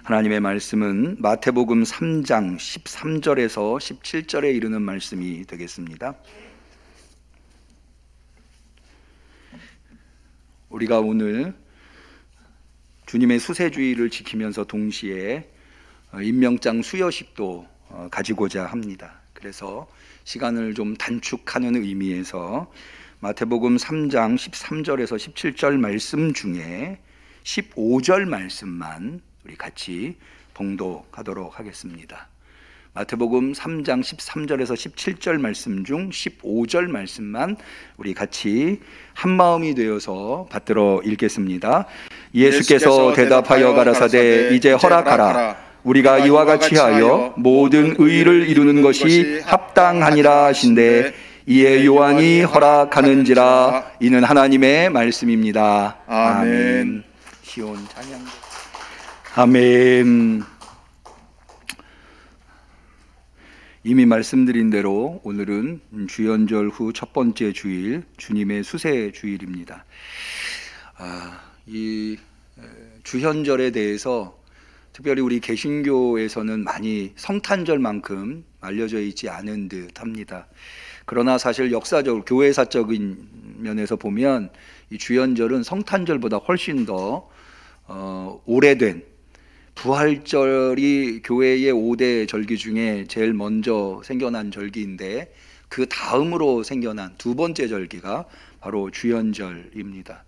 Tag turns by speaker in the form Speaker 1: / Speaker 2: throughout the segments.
Speaker 1: 하나님의 말씀은 마태복음 3장 13절에서 17절에 이르는 말씀이 되겠습니다. 우리가 오늘 주님의 수세주의를 지키면서 동시에 임명장 수여식도 가지고자 합니다. 그래서 시간을 좀 단축하는 의미에서 마태복음 3장 13절에서 17절 말씀 중에 15절 말씀만 우리 같이 봉독하도록 하겠습니다. 마태복음 3장 13절에서 17절 말씀 중 15절 말씀만 우리 같이 한마음이 되어서 받들어 읽겠습니다. 예수께서 대답하여 가라사대 이제 허락하라. 우리가 이와 같이 하여 모든 의를 이루는 것이 합당하니라 하신대 이에 요한이 허락하는지라. 이는 하나님의 말씀입니다. 아멘. 시온 찬양. 아멘. 이미 말씀드린 대로 오늘은 주연절 후 첫 번째 주일, 주님의 수세 주일입니다. 이 주현절에 대해서 특별히 우리 개신교에서는 많이 성탄절만큼 알려져 있지 않은 듯 합니다. 그러나 사실 역사적, 교회사적인 면에서 보면 이 주현절은 성탄절보다 훨씬 더 오래된, 부활절이 교회의 5대 절기 중에 제일 먼저 생겨난 절기인데 그 다음으로 생겨난 두 번째 절기가 바로 주현절입니다.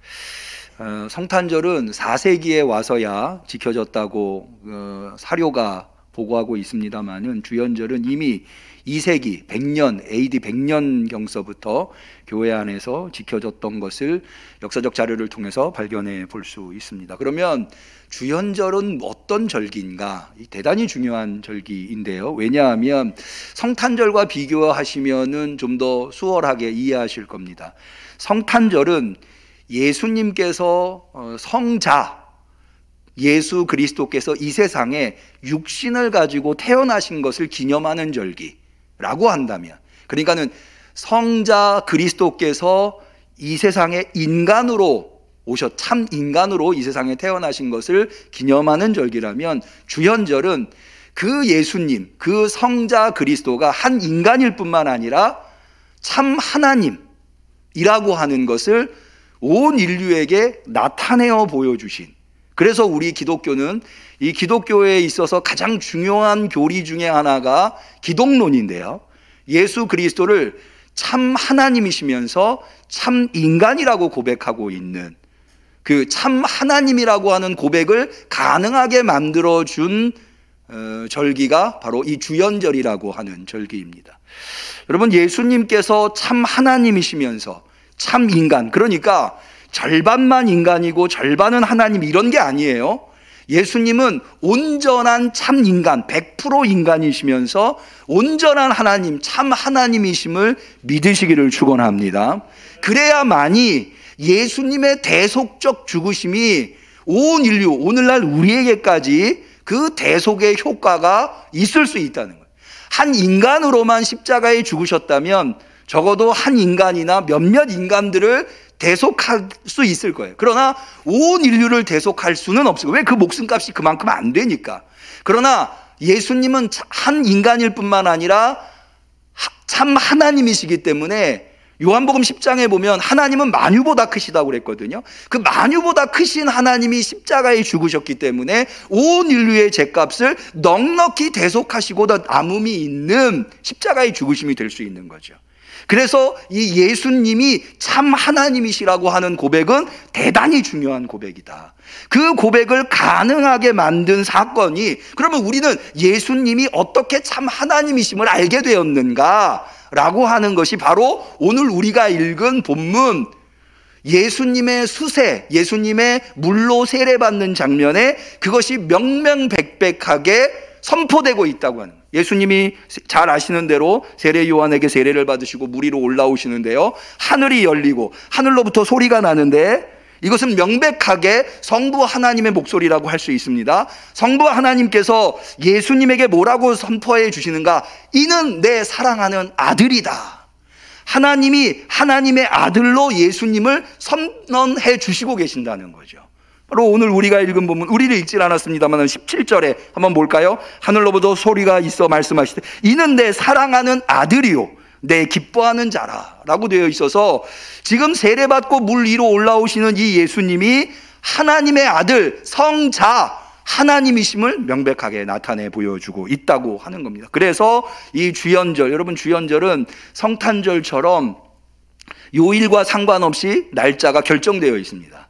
Speaker 1: 성탄절은 4세기에 와서야 지켜졌다고 사료가 보고하고 있습니다만은 주현절은 이미 2세기 100년 AD 100년경서부터 교회 안에서 지켜졌던 것을 역사적 자료를 통해서 발견해 볼 수 있습니다. 그러면 주현절은 어떤 절기인가? 대단히 중요한 절기인데요. 왜냐하면 성탄절과 비교하시면은 좀 더 수월하게 이해하실 겁니다. 성탄절은 예수님께서 성자 예수 그리스도께서 이 세상에 육신을 가지고 태어나신 것을 기념하는 절기라고 한다면, 그러니까는 성자 그리스도께서 이 세상에 인간으로 참 인간으로 이 세상에 태어나신 것을 기념하는 절기라면, 주현절은 그 예수님, 그 성자 그리스도가 한 인간일 뿐만 아니라 참 하나님이라고 하는 것을 온 인류에게 나타내어 보여주신, 그래서 우리 기독교는 이 기독교에 있어서 가장 중요한 교리 중에 하나가 기독론인데요, 예수 그리스도를 참 하나님이시면서 참 인간이라고 고백하고 있는 그 참 하나님이라고 하는 고백을 가능하게 만들어준 절기가 바로 이 주현절이라고 하는 절기입니다. 여러분, 예수님께서 참 하나님이시면서 참 인간, 그러니까 절반만 인간이고 절반은 하나님 이런 게 아니에요. 예수님은 온전한 참 인간, 100% 인간이시면서 온전한 하나님, 참 하나님이심을 믿으시기를 축원합니다. 그래야만이 예수님의 대속적 죽으심이 온 인류, 오늘날 우리에게까지 그 대속의 효과가 있을 수 있다는 거예요. 한 인간으로만 십자가에 죽으셨다면 적어도 한 인간이나 몇몇 인간들을 대속할 수 있을 거예요. 그러나 온 인류를 대속할 수는 없어요. 왜? 그 목숨값이 그만큼 안 되니까. 그러나 예수님은 한 인간일 뿐만 아니라 참 하나님이시기 때문에 요한복음 10장에 보면 하나님은 만유보다 크시다고 그랬거든요. 그 만유보다 크신 하나님이 십자가에 죽으셨기 때문에 온 인류의 죄값을 넉넉히 대속하시고 더 남음이 있는 십자가의 죽으심이 될 수 있는 거죠. 그래서 이 예수님이 참 하나님이시라고 하는 고백은 대단히 중요한 고백이다. 그 고백을 가능하게 만든 사건이, 그러면 우리는 예수님이 어떻게 참 하나님이심을 알게 되었는가 라고 하는 것이 바로 오늘 우리가 읽은 본문, 예수님의 수세, 예수님의 물로 세례받는 장면에 그것이 명명백백하게 선포되고 있다고 하는 거예요. 예수님이 잘 아시는 대로 세례 요한에게 세례를 받으시고 물 위로 올라오시는데요, 하늘이 열리고 하늘로부터 소리가 나는데, 이것은 명백하게 성부 하나님의 목소리라고 할 수 있습니다. 성부 하나님께서 예수님에게 뭐라고 선포해 주시는가? 이는 내 사랑하는 아들이다. 하나님이 하나님의 아들로 예수님을 선언해 주시고 계신다는 거죠. 바로 오늘 우리가 읽은 본문, 우리를 읽질 않았습니다만 17절에 한번 볼까요? 하늘로부터 소리가 있어 말씀하시되 이는 내 사랑하는 아들이요 내 기뻐하는 자라 라고 되어 있어서 지금 세례받고 물 위로 올라오시는 이 예수님이 하나님의 아들 성자 하나님이심을 명백하게 나타내 보여주고 있다고 하는 겁니다. 그래서 이 주연절, 여러분 주연절은 성탄절처럼 요일과 상관없이 날짜가 결정되어 있습니다.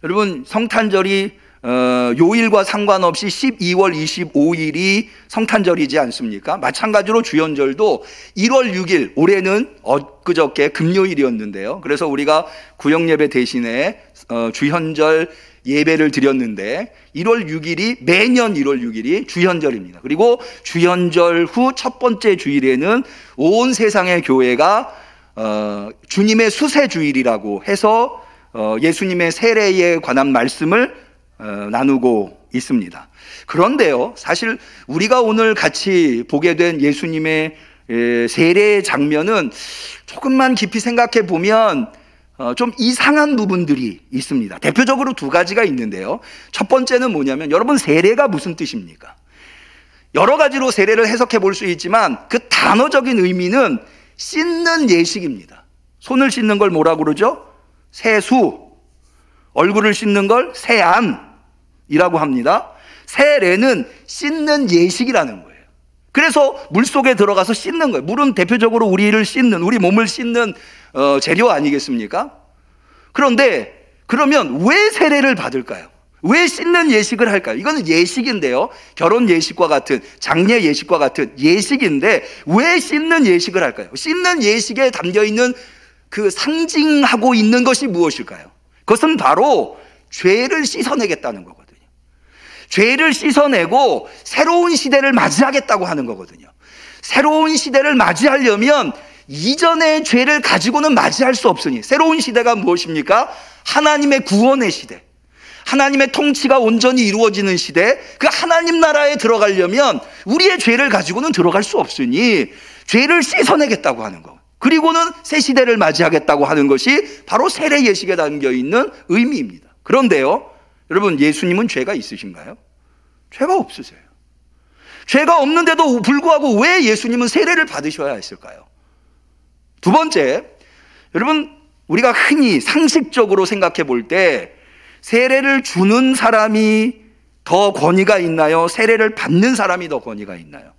Speaker 1: 여러분 성탄절이 요일과 상관없이 12월 25일이 성탄절이지 않습니까? 마찬가지로 주연절도 1월 6일, 올해는 엊그저께 금요일이었는데요. 그래서 우리가 구역예배 대신에 주현절 예배를 드렸는데 1월 6일이 매년 1월 6일이 주현절입니다. 그리고 주현절 후 첫 번째 주일에는 온 세상의 교회가 주님의 수세주일이라고 해서 예수님의 세례에 관한 말씀을 나누고 있습니다. 그런데요, 사실 우리가 오늘 같이 보게 된 예수님의 세례 장면은 조금만 깊이 생각해 보면 좀 이상한 부분들이 있습니다. 대표적으로 두 가지가 있는데요. 첫 번째는 뭐냐면, 여러분 세례가 무슨 뜻입니까? 여러 가지로 세례를 해석해 볼 수 있지만 그 단어적인 의미는 씻는 예식입니다. 손을 씻는 걸 뭐라고 그러죠? 세수. 얼굴을 씻는 걸 세안이라고 합니다. 세례는 씻는 예식이라는 거예요. 그래서 물속에 들어가서 씻는 거예요. 물은 대표적으로 우리를 씻는, 우리 몸을 씻는 재료 아니겠습니까? 그런데 그러면 왜 세례를 받을까요? 왜 씻는 예식을 할까요? 이거는 예식인데요. 결혼 예식과 같은, 장례 예식과 같은 예식인데 왜 씻는 예식을 할까요? 씻는 예식에 담겨있는 그 상징하고 있는 것이 무엇일까요? 그것은 바로 죄를 씻어내겠다는 거거든요. 죄를 씻어내고 새로운 시대를 맞이하겠다고 하는 거거든요. 새로운 시대를 맞이하려면 이전의 죄를 가지고는 맞이할 수 없으니, 새로운 시대가 무엇입니까? 하나님의 구원의 시대, 하나님의 통치가 온전히 이루어지는 시대, 그 하나님 나라에 들어가려면 우리의 죄를 가지고는 들어갈 수 없으니 죄를 씻어내겠다고 하는 거, 그리고는 새 시대를 맞이하겠다고 하는 것이 바로 세례 예식에 담겨있는 의미입니다. 그런데요, 여러분 예수님은 죄가 있으신가요? 죄가 없으세요. 죄가 없는데도 불구하고 왜 예수님은 세례를 받으셔야 했을까요? 두 번째, 여러분 우리가 흔히 상식적으로 생각해 볼 때 세례를 주는 사람이 더 권위가 있나요? 세례를 받는 사람이 더 권위가 있나요?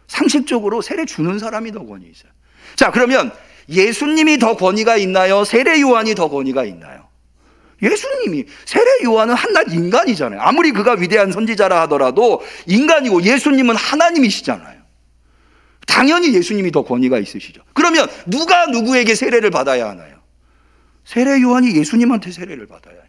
Speaker 1: 상식적으로 세례 주는 사람이 더 권위 있어요. 자, 그러면 예수님이 더 권위가 있나요? 세례 요한이 더 권위가 있나요? 예수님이. 세례 요한은 한낱 인간이잖아요. 아무리 그가 위대한 선지자라 하더라도 인간이고 예수님은 하나님이시잖아요. 당연히 예수님이 더 권위가 있으시죠. 그러면 누가 누구에게 세례를 받아야 하나요? 세례 요한이 예수님한테 세례를 받아야죠.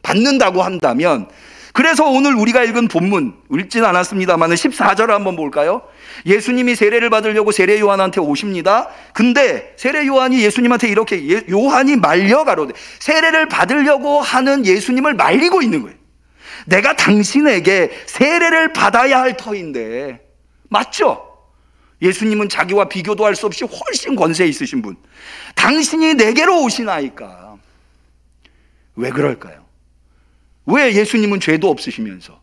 Speaker 1: 받는다고 한다면, 그래서 오늘 우리가 읽은 본문, 읽진 않았습니다만 14절을 한번 볼까요? 예수님이 세례를 받으려고 세례 요한한테 오십니다. 근데 세례 요한이 예수님한테 이렇게, 요한이 말려 가로되, 세례를 받으려고 하는 예수님을 말리고 있는 거예요. 내가 당신에게 세례를 받아야 할 터인데, 맞죠? 예수님은 자기와 비교도 할 수 없이 훨씬 권세 있으신 분, 당신이 내게로 오시나이까. 왜 그럴까요? 왜 예수님은 죄도 없으시면서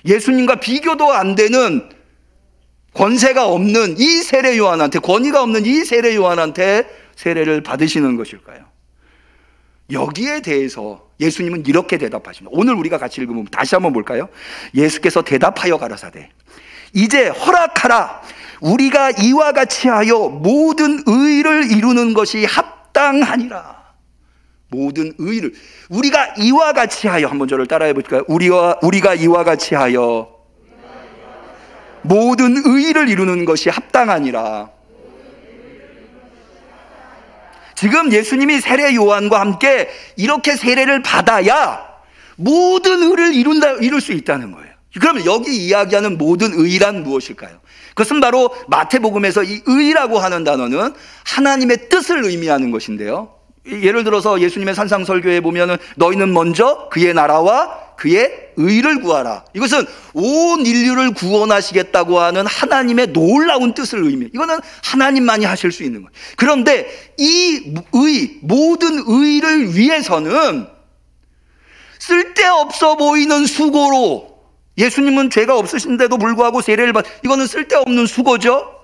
Speaker 1: 예수님과 비교도 안 되는 권세가 없는 이 세례 요한한테, 권위가 없는 이 세례 요한한테 세례를 받으시는 것일까요? 여기에 대해서 예수님은 이렇게 대답하십니다. 오늘 우리가 같이 읽으면 다시 한번 볼까요? 예수께서 대답하여 가라사대 이제 허락하라. 우리가 이와 같이 하여 모든 의를 이루는 것이 합당하니라. 모든 의를, 우리가 이와 같이 하여, 한번 저를 따라해 볼까요? 우리가 이와 같이 하여 모든 의를 이루는 것이 합당하니라. 지금 예수님이 세례 요한과 함께 이렇게 세례를 받아야 모든 의를 이룰 수 있다는 거예요. 그러면 여기 이야기하는 모든 의란 무엇일까요? 그것은 바로 마태복음에서 이 의라고 하는 단어는 하나님의 뜻을 의미하는 것인데요. 예를 들어서 예수님의 산상설교에 보면은 너희는 먼저 그의 나라와 그의 의를 구하라. 이것은 온 인류를 구원하시겠다고 하는 하나님의 놀라운 뜻을 의미해요. 이거는 하나님만이 하실 수 있는 거예요. 그런데 이 의, 모든 의를 위해서는 쓸데없어 보이는 수고로, 예수님은 죄가 없으신데도 불구하고 세례를 이거는 쓸데없는 수고죠.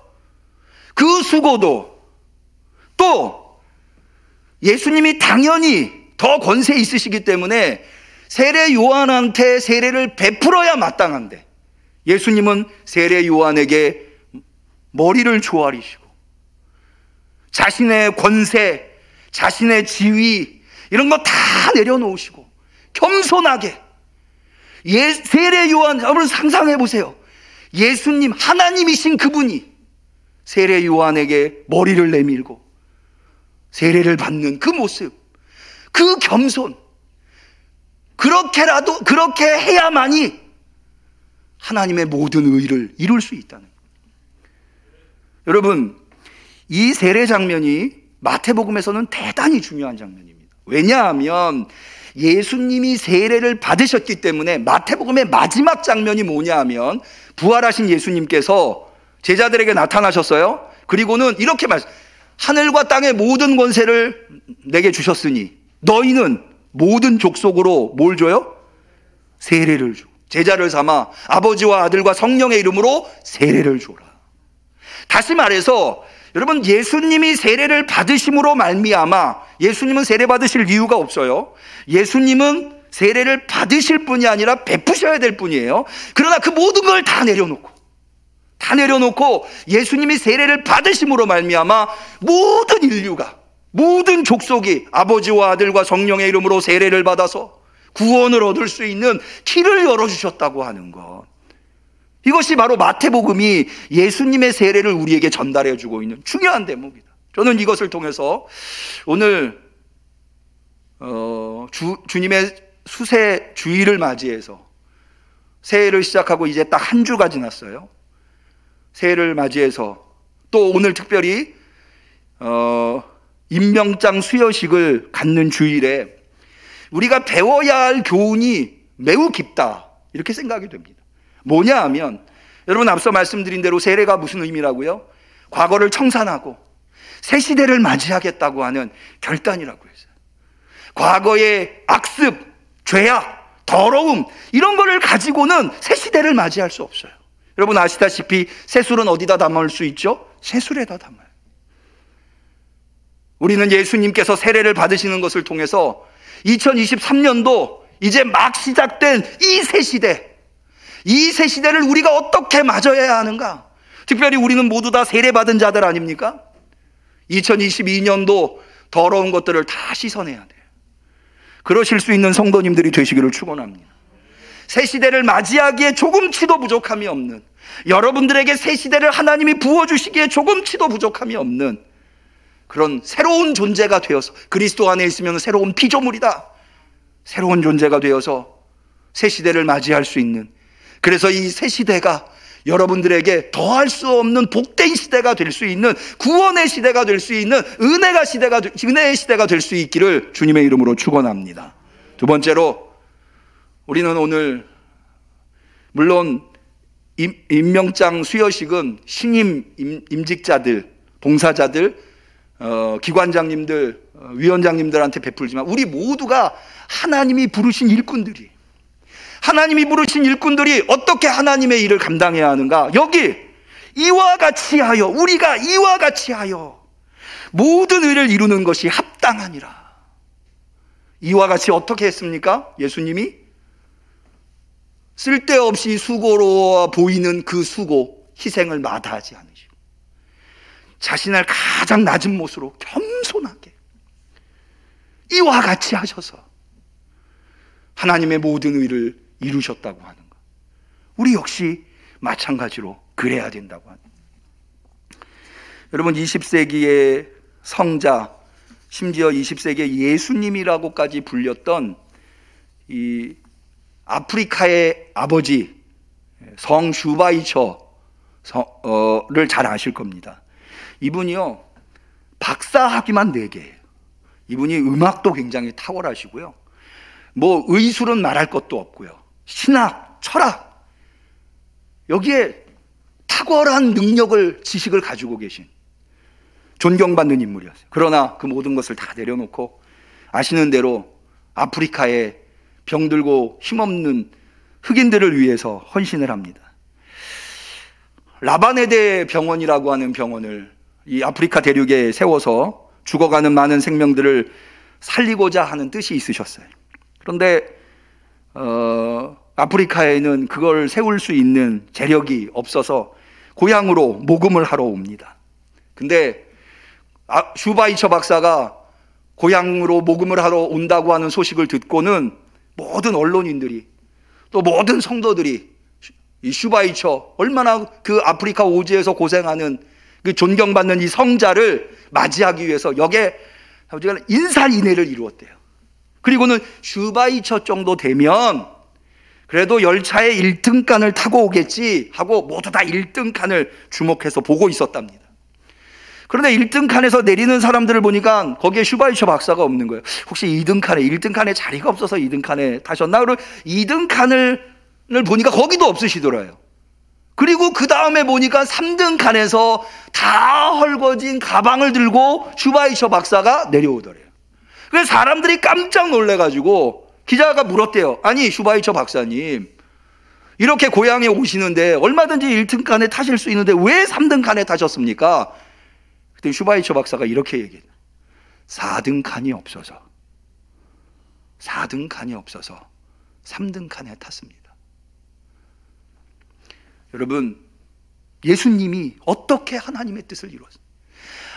Speaker 1: 그 수고도, 또 예수님이 당연히 더 권세 있으시기 때문에 세례 요한한테 세례를 베풀어야 마땅한데, 예수님은 세례 요한에게 머리를 조아리시고 자신의 권세, 자신의 지위 이런 거 다 내려놓으시고 겸손하게, 세례 요한, 여러분 상상해 보세요. 예수님, 하나님이신 그분이 세례 요한에게 머리를 내밀고 세례를 받는 그 모습, 그 겸손, 그렇게 해야만이 하나님의 모든 의를 이룰 수 있다는 거예요. 여러분, 이 세례 장면이 마태복음에서는 대단히 중요한 장면입니다. 왜냐하면 예수님이 세례를 받으셨기 때문에 마태복음의 마지막 장면이 뭐냐 하면, 부활하신 예수님께서 제자들에게 나타나셨어요. 그리고는 이렇게 하늘과 땅의 모든 권세를 내게 주셨으니 너희는 모든 족속으로 뭘 줘요? 세례를 줘. 제자를 삼아 아버지와 아들과 성령의 이름으로 세례를 줘라. 다시 말해서 여러분, 예수님이 세례를 받으심으로 말미암아, 예수님은 세례 받으실 이유가 없어요. 예수님은 세례를 받으실 뿐이 아니라 베푸셔야 될 뿐이에요. 그러나 그 모든 걸 다 내려놓고 예수님이 세례를 받으심으로 말미암아 모든 인류가, 모든 족속이 아버지와 아들과 성령의 이름으로 세례를 받아서 구원을 얻을 수 있는 길을 열어주셨다고 하는 것, 이것이 바로 마태복음이 예수님의 세례를 우리에게 전달해 주고 있는 중요한 대목이다. 저는 이것을 통해서 오늘 주님의 수세 주일을 맞이해서, 새해를 시작하고 이제 딱 한 주가 지났어요. 새해를 맞이해서 또 오늘 특별히 임명장 수여식을 갖는 주일에 우리가 배워야 할 교훈이 매우 깊다, 이렇게 생각이 됩니다. 뭐냐 하면, 여러분 앞서 말씀드린 대로 세례가 무슨 의미라고요? 과거를 청산하고 새 시대를 맞이하겠다고 하는 결단이라고 했어요. 과거의 악습, 죄악, 더러움 이런 거를 가지고는 새 시대를 맞이할 수 없어요. 여러분 아시다시피 새술은 어디다 담을 수 있죠? 새술에다 담아요. 우리는 예수님께서 세례를 받으시는 것을 통해서 2023년도 이제 막 시작된 이 새 시대, 이 새 시대를 우리가 어떻게 맞아야 하는가? 특별히 우리는 모두 다 세례받은 자들 아닙니까? 2022년도 더러운 것들을 다 씻어내야 돼요. 그러실 수 있는 성도님들이 되시기를 축원합니다. 새 시대를 맞이하기에 조금치도 부족함이 없는, 여러분들에게 새 시대를 하나님이 부어주시기에 조금치도 부족함이 없는 그런 새로운 존재가 되어서, 그리스도 안에 있으면 새로운 피조물이다, 새로운 존재가 되어서 새 시대를 맞이할 수 있는, 그래서 이 새 시대가 여러분들에게 더할 수 없는 복된 시대가 될 수 있는, 구원의 시대가 될 수 있는 은혜의 시대가 될 수 있기를 주님의 이름으로 축원합니다. 두 번째로, 우리는 오늘 물론 임명장 수여식은 신임 임직자들, 봉사자들, 기관장님들, 위원장님들한테 베풀지만 우리 모두가 하나님이 부르신 일꾼들이, 하나님이 부르신 일꾼들이 어떻게 하나님의 일을 감당해야 하는가? 여기 이와 같이 하여, 우리가 이와 같이 하여 모든 의를 이루는 것이 합당하니라. 이와 같이 어떻게 했습니까? 예수님이 쓸데없이 수고로워 보이는 그 수고, 희생을 마다하지 않으시고 자신을 가장 낮은 모습으로 겸손하게 이와 같이 하셔서 하나님의 모든 의를 이루셨다고 하는 것, 우리 역시 마찬가지로 그래야 된다고 하는 것. 여러분 20세기의 성자, 심지어 20세기의 예수님이라고까지 불렸던 이 아프리카의 아버지 성 슈바이처를 잘 아실 겁니다. 이분이요, 박사학위만 4개예요. 이분이 음악도 굉장히 탁월하시고요, 뭐 의술은 말할 것도 없고요, 신학, 철학, 여기에 탁월한 능력을, 지식을 가지고 계신 존경받는 인물이었어요. 그러나 그 모든 것을 다 내려놓고 아시는 대로 아프리카의 병들고 힘없는 흑인들을 위해서 헌신을 합니다. 라바네데 병원이라고 하는 병원을 이 아프리카 대륙에 세워서 죽어가는 많은 생명들을 살리고자 하는 뜻이 있으셨어요. 그런데 아프리카에는 그걸 세울 수 있는 재력이 없어서 고향으로 모금을 하러 옵니다. 근데 슈바이처 박사가 고향으로 모금을 하러 온다고 하는 소식을 듣고는 모든 언론인들이 또 모든 성도들이 이 슈바이처 얼마나 그 아프리카 오지에서 고생하는 그 존경받는 이 성자를 맞이하기 위해서 역에 인산인해를 이루었대요. 그리고는 슈바이처 정도 되면 그래도 열차에 1등칸을 타고 오겠지 하고 모두 다 1등칸을 주목해서 보고 있었답니다. 그런데 1등칸에서 내리는 사람들을 보니까 거기에 슈바이처 박사가 없는 거예요. 혹시 1등칸에 자리가 없어서 2등칸에 타셨나? 그리고 2등칸을 보니까 거기도 없으시더라고요. 그리고 그 다음에 보니까 3등칸에서 다 헐거진 가방을 들고 슈바이처 박사가 내려오더래요. 그래서 사람들이 깜짝 놀래가지고 기자가 물었대요. 아니 슈바이처 박사님, 이렇게 고향에 오시는데 얼마든지 1등칸에 타실 수 있는데 왜 3등칸에 타셨습니까? 그때 슈바이처 박사가 이렇게 얘기해요. 4등칸이 없어서 3등칸에 탔습니다. 여러분, 예수님이 어떻게 하나님의 뜻을 이루었어요?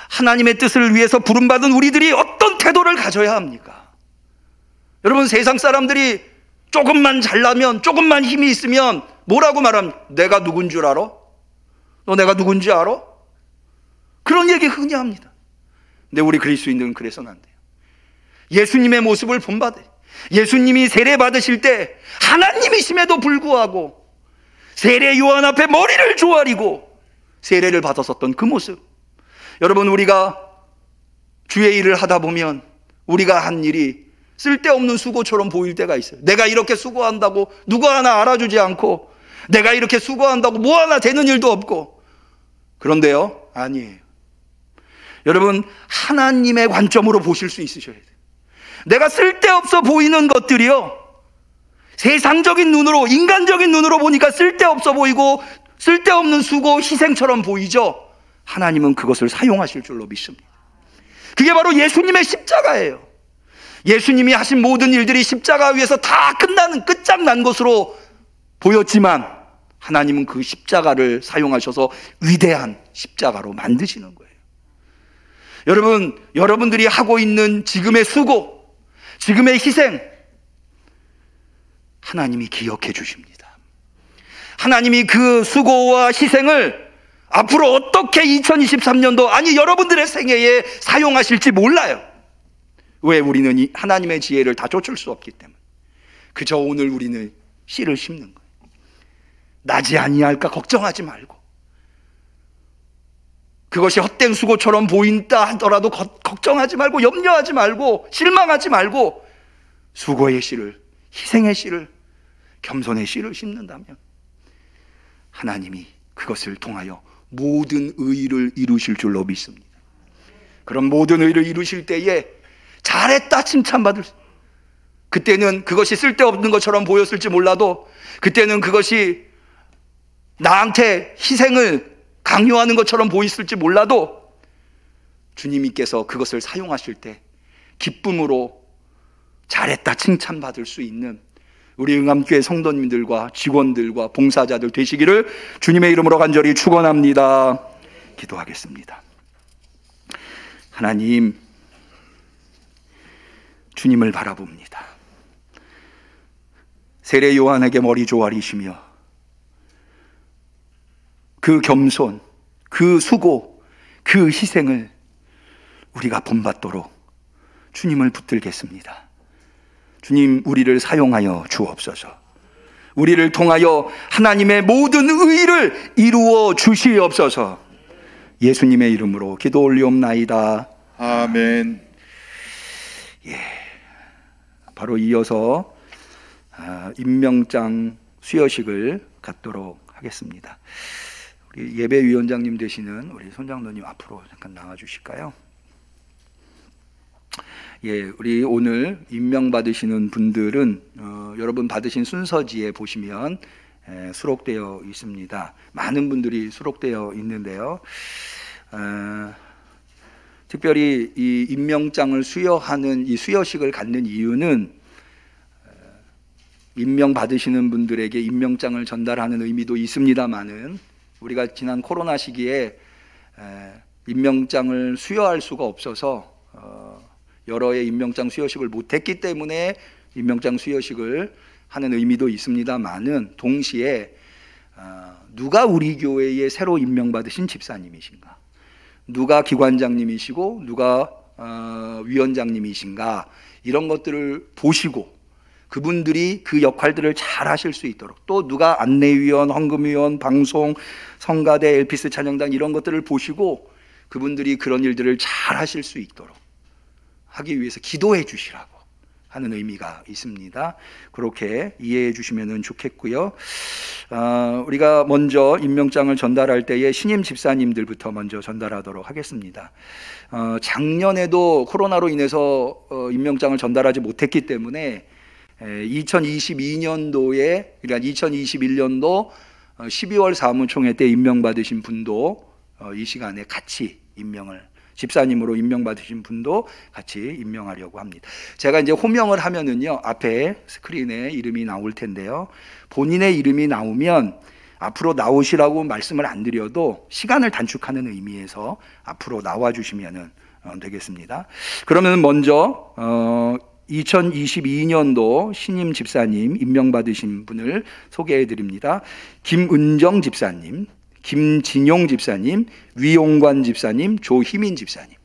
Speaker 1: 하나님의 뜻을 위해서 부름받은 우리들이 어떤 태도를 가져야 합니까? 여러분, 세상 사람들이 조금만 잘나면, 조금만 힘이 있으면 뭐라고 말합니까? 내가 누군 줄 알아? 너 내가 누군지 알아? 그런 얘기 흔히 합니다. 근데 우리 그리스도인들은 그래서는 안 돼요. 예수님의 모습을 본받아요. 예수님이 세례 받으실 때 하나님이심에도 불구하고 세례 요한 앞에 머리를 조아리고 세례를 받았었던 그 모습. 여러분, 우리가 주의 일을 하다 보면 우리가 한 일이 쓸데없는 수고처럼 보일 때가 있어요. 내가 이렇게 수고한다고 누구 하나 알아주지 않고, 내가 이렇게 수고한다고 뭐 하나 되는 일도 없고. 그런데요, 아니에요. 여러분, 하나님의 관점으로 보실 수 있으셔야 돼요. 내가 쓸데없어 보이는 것들이요, 세상적인 눈으로, 인간적인 눈으로 보니까 쓸데없어 보이고 쓸데없는 수고, 희생처럼 보이죠. 하나님은 그것을 사용하실 줄로 믿습니다. 그게 바로 예수님의 십자가예요. 예수님이 하신 모든 일들이 십자가 위에서 다 끝장난 것으로 보였지만 하나님은 그 십자가를 사용하셔서 위대한 십자가로 만드시는 거예요. 여러분, 여러분들이 하고 있는 지금의 수고, 지금의 희생, 하나님이 기억해 주십니다. 하나님이 그 수고와 희생을 앞으로 어떻게 2023년도, 아니 여러분들의 생애에 사용하실지 몰라요. 왜? 우리는 하나님의 지혜를 다 쫓을 수 없기 때문에. 그저 오늘 우리는 씨를 심는 거예요. 나지 아니할까 걱정하지 말고, 그것이 헛된 수고처럼 보인다 하더라도 걱정하지 말고, 염려하지 말고, 실망하지 말고, 수고의 씨를, 희생의 씨를, 겸손의 씨를 심는다면 하나님이 그것을 통하여 모든 의를 이루실 줄로 믿습니다. 그런 모든 의를 이루실 때에 잘했다 칭찬받을, 그때는 그것이 쓸데없는 것처럼 보였을지 몰라도, 그때는 그것이 나한테 희생을 강요하는 것처럼 보였을지 몰라도 주님께서 그것을 사용하실 때 기쁨으로 잘했다 칭찬받을 수 있는 우리 응암교회 성도님들과 직원들과 봉사자들 되시기를 주님의 이름으로 간절히 축원합니다. 기도하겠습니다. 하나님, 주님을 바라봅니다. 세례 요한에게 머리 조아리시며 그 겸손, 그 수고, 그 희생을 우리가 본받도록 주님을 붙들겠습니다. 주님, 우리를 사용하여 주옵소서. 우리를 통하여 하나님의 모든 의를 이루어 주시옵소서. 예수님의 이름으로 기도 올리옵나이다.
Speaker 2: 아멘.
Speaker 1: 바로 이어서 임명장 수여식을 갖도록 하겠습니다. 우리 예배위원장님 되시는 우리 손장로님 앞으로 잠깐 나와 주실까요? 예, 우리 오늘 임명받으시는 분들은 여러분 받으신 순서지에 보시면 수록되어 있습니다. 많은 분들이 수록되어 있는데요. 특별히 이 임명장을 수여하는 이 수여식을 갖는 이유는 임명받으시는 분들에게 임명장을 전달하는 의미도 있습니다만은 우리가 지난 코로나 시기에 임명장을 수여할 수가 없어서 여러 해 임명장 수여식을 못했기 때문에 임명장 수여식을 하는 의미도 있습니다만은 동시에 누가 우리 교회에 새로 임명받으신 집사님이신가, 누가 기관장님이시고 누가 위원장님이신가, 이런 것들을 보시고 그분들이 그 역할들을 잘 하실 수 있도록, 또 누가 안내위원, 헌금위원, 방송, 성가대, 엘피스 찬양단 이런 것들을 보시고 그분들이 그런 일들을 잘 하실 수 있도록 하기 위해서 기도해 주시라고 하는 의미가 있습니다. 그렇게 이해해 주시면 좋겠고요. 우리가 먼저 임명장을 전달할 때에 신임 집사님들부터 먼저 전달하도록 하겠습니다. 작년에도 코로나로 인해서 임명장을 전달하지 못했기 때문에 2022년도에, 그러니까 2021년도 12월 사무총회 때 임명받으신 분도 이 시간에 같이 집사님으로 임명받으신 분도 같이 임명하려고 합니다. 제가 이제 호명을 하면은요, 앞에 스크린에 이름이 나올 텐데요. 본인의 이름이 나오면 앞으로 나오시라고 말씀을 안 드려도 시간을 단축하는 의미에서 앞으로 나와주시면 되겠습니다. 그러면 먼저 2022년도 신임 집사님 임명받으신 분을 소개해 드립니다. 김은정 집사님, 김진용 집사님, 위용관 집사님, 조희민 집사님.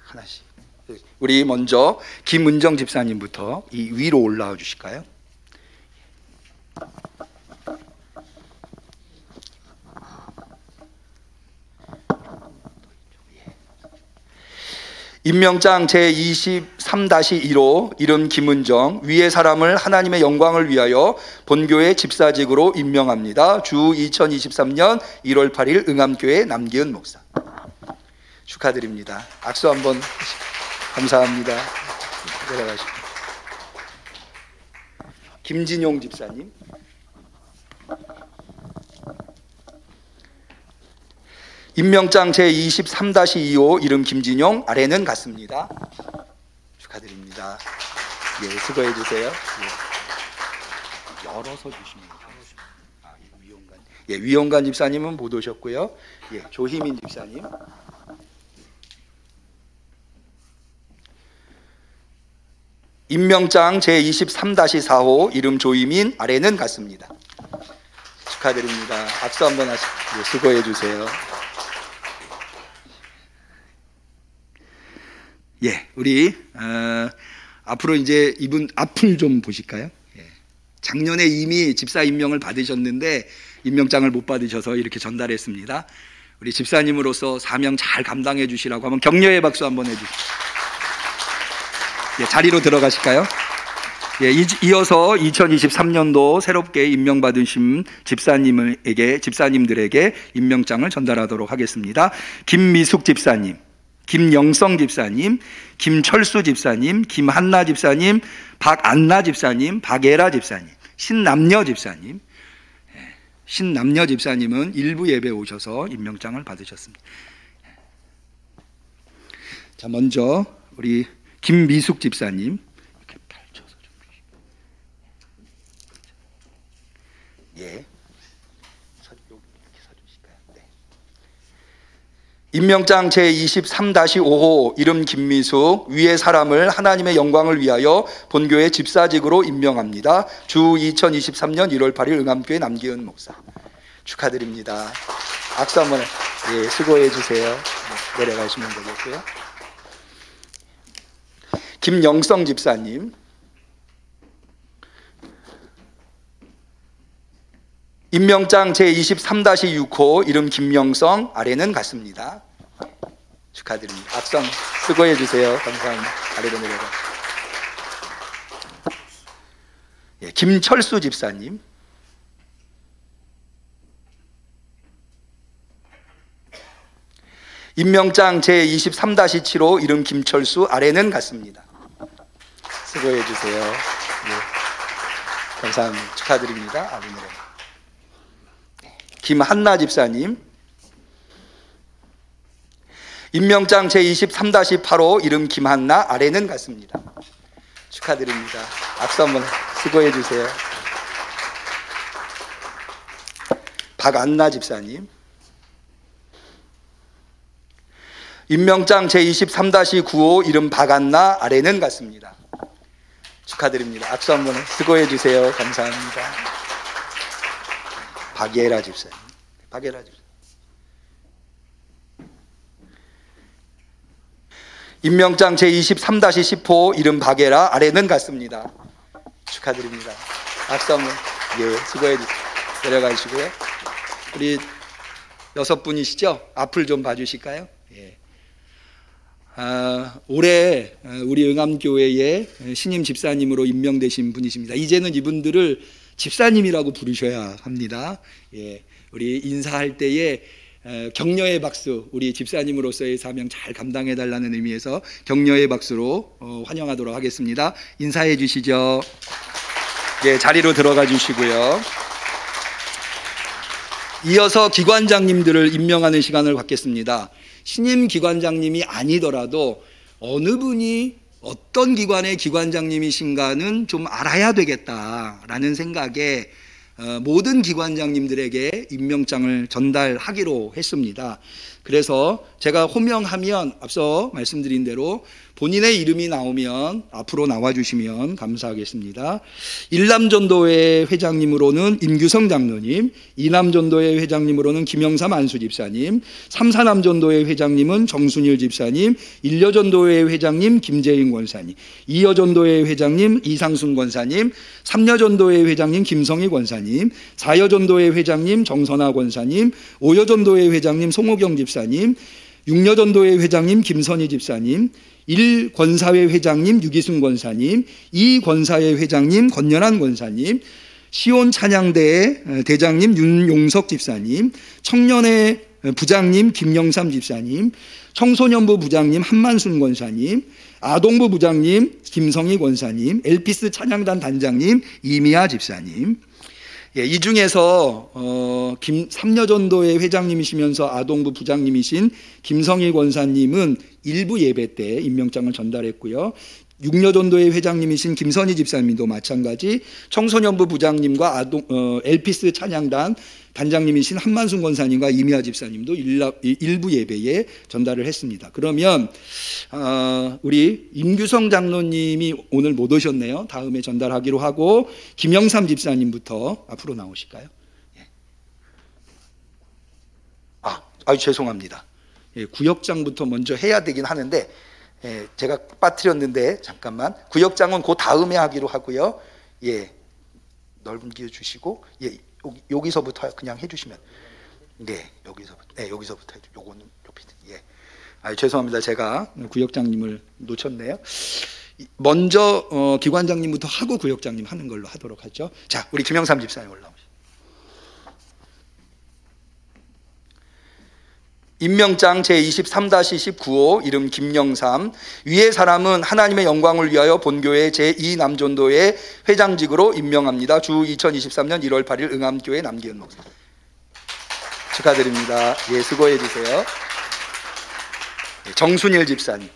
Speaker 1: 하나씩. 우리 먼저 김은정 집사님부터 이 위로 올라와 주실까요? 임명장 제23-1호 이름 김은정, 위의 사람을 하나님의 영광을 위하여 본교회 집사직으로 임명합니다. 주 2023년 1월 8일 응암교회 남기은 목사. 축하드립니다. 악수 한번. 감사합니다. 내려가시고. 김진용 집사님. 임명장 제23-2호 이름 김진용, 아래는 같습니다. 축하드립니다. 예, 수고해 주세요. 예. 열어서 주시면 돼요. 위원관. 예, 위원관 집사님은 못 오셨고요. 예, 조희민 집사님. 임명장 제23-4호 이름 조희민, 아래는 같습니다. 축하드립니다. 악수 한번 하시고. 예, 수고해 주세요. 예, 우리 앞으로 이제 이분 앞을 좀 보실까요? 예. 작년에 이미 집사 임명을 받으셨는데 임명장을 못 받으셔서 이렇게 전달했습니다. 우리 집사님으로서 사명 잘 감당해 주시라고 한번 격려의 박수 한번 해주시죠. 예, 자리로 들어가실까요? 예, 이어서 2023년도 새롭게 임명받으신 집사님들에게 임명장을 전달하도록 하겠습니다. 김미숙 집사님, 김영성 집사님, 김철수 집사님, 김한나 집사님, 박안나 집사님, 박예라 집사님, 신남녀 집사님. 신남녀 집사님은 일부 예배 오셔서 임명장을 받으셨습니다. 자, 먼저 우리 김미숙 집사님. 이렇게 펼쳐서 좀 예. 임명장 제23-5호 이름 김미숙, 위의 사람을 하나님의 영광을 위하여 본교회 집사직으로 임명합니다. 주 2023년 1월 8일 응암교회 남기은 목사. 축하드립니다. 악수 한번. 예, 수고해 주세요. 내려가시면 되겠고요. 김영성 집사님. 임명장 제23-6호 이름 김영성, 아래는 같습니다. 축하드립니다. 악성 수고해 주세요. 감사합니다. 아래로 내려가. 예, 김철수 집사님. 임명장 제23-7호 이름 김철수, 아래는 같습니다. 수고해 주세요. 예. 감사합니다. 축하드립니다. 아버님. 김한나 집사님. 임명장 제23-8호 이름 김한나, 아래는 같습니다. 축하드립니다. 악수 한번 수고해 주세요. 박안나 집사님. 임명장 제23-9호 이름 박안나, 아래는 같습니다. 축하드립니다. 악수 한번 수고해 주세요. 감사합니다. 박예라 집사님. 박예라 집사님. 임명장 제23-10호 이름 박예라, 아래는 같습니다. 축하드립니다. 악수 한번. 예, 수고해 주세요. 내려가시고요. 우리 6분이시죠? 앞을 좀 봐주실까요? 예. 올해 우리 응암교회의 신임 집사님으로 임명되신 분이십니다. 이제는 이분들을 집사님이라고 부르셔야 합니다. 예. 우리 인사할 때에 격려의 박수, 우리 집사님으로서의 사명 잘 감당해 달라는 의미에서 격려의 박수로 환영하도록 하겠습니다. 인사해 주시죠. 예, 자리로 들어가 주시고요. 이어서 기관장님들을 임명하는 시간을 갖겠습니다. 신임 기관장님이 아니더라도 어느 분이 어떤 기관의 기관장님이신가는 좀 알아야 되겠다라는 생각에 모든 기관장님들에게 임명장을 전달하기로 했습니다. 그래서 제가 호명하면 앞서 말씀드린 대로 본인의 이름이 나오면 앞으로 나와주시면 감사하겠습니다. 일남전도회 회장님으로는 임규성 장로님, 이남전도회 회장님으로는 김영삼 안수 집사님, 삼사남전도회 회장님은 정순일 집사님, 일여전도회 회장님 김재인 권사님, 이여전도회 회장님 이상순 권사님, 삼여전도회 회장님 김성희 권사님, 사여전도회 회장님 정선아 권사님, 오여전도회 회장님 송호경 집사님, 육여전도회 회장님 김선희 집사님, 1권사회 회장님 유기순 권사님, 2권사회 회장님 권연한 권사님, 시온 찬양대의 대장님 윤용석 집사님, 청년회 부장님 김영삼 집사님, 청소년부 부장님 한만순 권사님, 아동부 부장님 김성희 권사님, 엘피스 찬양단 단장님 이미아 집사님. 예, 이 중에서 삼여전도회 회장님이시면서 아동부 부장님이신 김성일 권사님은 일부 예배 때 임명장을 전달했고요. 육여전도회 회장님이신 김선희 집사님도 마찬가지, 청소년부 부장님과 엘피스 찬양단 단장님이신 한만순 권사님과 이미아 집사님도 일부 예배에 전달을 했습니다. 그러면 우리 임규성 장로님이 오늘 못 오셨네요. 다음에 전달하기로 하고 김영삼 집사님부터 앞으로 나오실까요? 예. 죄송합니다. 예, 구역장부터 먼저 해야 되긴 하는데 제가 빠뜨렸는데 잠깐만, 구역장은 그 다음에 하기로 하고요. 예, 넓게 주시고, 예, 여기서부터 그냥 해주시면, 네, 여기서부터 해주. 요거는 옆에, 예. 죄송합니다. 제가 구역장님을 놓쳤네요. 먼저 기관장님부터 하고 구역장님 하는 걸로 하도록 하죠. 자, 우리 김영삼 집사님 올라오시죠. 임명장 제23-19호 이름 김영삼, 위의 사람은 하나님의 영광을 위하여 본교회 제2남전도회 회장직으로 임명합니다. 주 2023년 1월 8일 응암교회 남기은 목사. 축하드립니다. 예, 수고해 주세요. 정순일 집사님.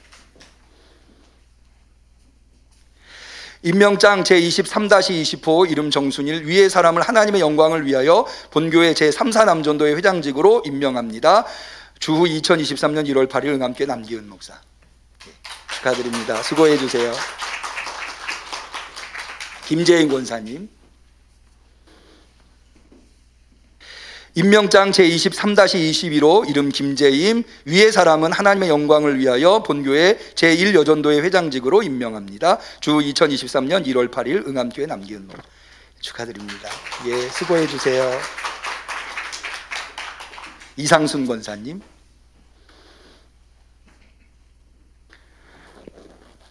Speaker 1: 임명장 제23-20호 이름 정순일, 위의 사람을 하나님의 영광을 위하여 본교회 제3-4남전도회 회장직으로 임명합니다. 주후 2023년 1월 8일 응암교회 남기은 목사. 축하드립니다. 수고해 주세요. 김재인 권사님. 임명장 제23-21호 이름 김재임, 위의 사람은 하나님의 영광을 위하여 본교회 제1여전도회 회장직으로 임명합니다. 주 2023년 1월 8일 응암교회 남기은 목사. 축하드립니다. 예, 수고해 주세요. 이상순 권사님.